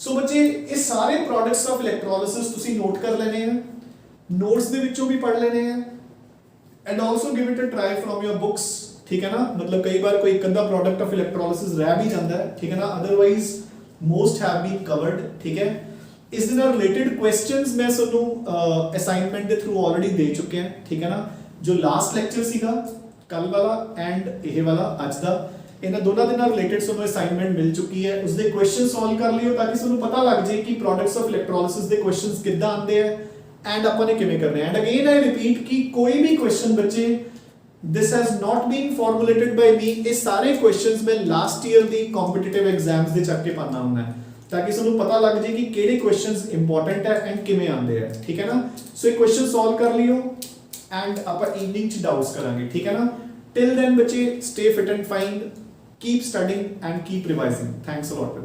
सो बच्चे ये सारे प्रोडक्ट्स ऑफ इलेक्ट्रोलिसिस तुसी नोट कर लेने हैं, नोट्स दे विचों भी पढ़ लेने हैं, and also give it a try from your books, ठीक है ना? मतलब कई बार कोई एक अद्धा प्रोडक्ट ऑफ इलेक्ट्रोलिसिस रह भी जाता है, ठीक है ना? Otherwise most have been covered, ठीक है? इस दिन रिलेटेड क्वेश्चंस मैं ਤੁਹਾਨੂੰ ਅਸਾइनमेंट ਦੇ ਥਰੂ ਆਲਰੇਡੀ ਦੇ ਚੁੱਕੇ ਹਾਂ, ਠੀਕ ਹੈ ਨਾ? जो लास्ट लेक्चर सीगा कल वाला एंड ਇਹ ਵਾਲਾ ਅੱਜ ਦਾ, ਇਹਨਾਂ ਦੋਨਾਂ ਦੇ ਨਾਲ ਰਿਲੇਟਡ ਤੁਹਾਨੂੰ ਅਸਾइनमेंट ਮਿਲ ਚੁੱਕੀ ਹੈ। ਉਸ ਦੇ ਕੁਐਸਚਨ ਸੋਲਵ ਕਰ ਲਿਓ ਤਾਂ ਕਿ ਤੁਹਾਨੂੰ ਪਤਾ ਲੱਗ ਜਾਏ ਕਿ ਪ੍ਰੋਡਕਟਸ ਆਫ ਇਲੈਕਟ੍ਰੋਲਿਸਿਸ ਦੇ ਕੁਐਸਚਨਸ ਕਿੱਦਾਂ ਆਉਂਦੇ ਆ ਐਂਡ ਆਪਾਂ ਨੇ ਕਿਵੇਂ ਕਰਨੇ ਆ। ਐਂਡ ਅਗੇਨ ਆਈ ਰਿਪੀਟ ਕਿ ਕੋਈ ਵੀ ਕੁਐਸਚਨ ਬੱਚੇ this has not been formulated by me, ਇਹ ਸਾਰੇ ਕੁਐਸਚਨਸ ਮੈਂ ਲਾਸਟ ਈਅਰ ਦੀ ਕੰਪੀਟੀਟਿਵ ਐਗਜ਼ਾਮਸ ਦੇ ਚੱਕ ਕੇ ਪਾਣਾ ਹੁੰਦਾ ਹੈ ਤਾਂ ਕਿ ਤੁਹਾਨੂੰ ਪਤਾ ਲੱਗ ਜਾਏ ਕਿ ਕਿਹੜੇ ਕੁਐਸਚਨਸ ਇੰਪੋਰਟੈਂਟ ਹੈ ਐਂਡ ਕਿਵੇਂ ਆਉਂਦੇ ਆ, ਠੀਕ ਹੈ ਨਾ? ਸੋ ਇਹ ਕੁਐਸਚਨ ਸੋਲਵ ਕਰ ਲਿਓ and ਆਪਾਂ evening ਚ doubts ਕਰਾਂਗੇ, ਠੀਕ ਹੈ ਨਾ? till then ਬੱਚੇ stay fit and fine, keep studying and keep revising। thanks a lot ਬੱਚੇ।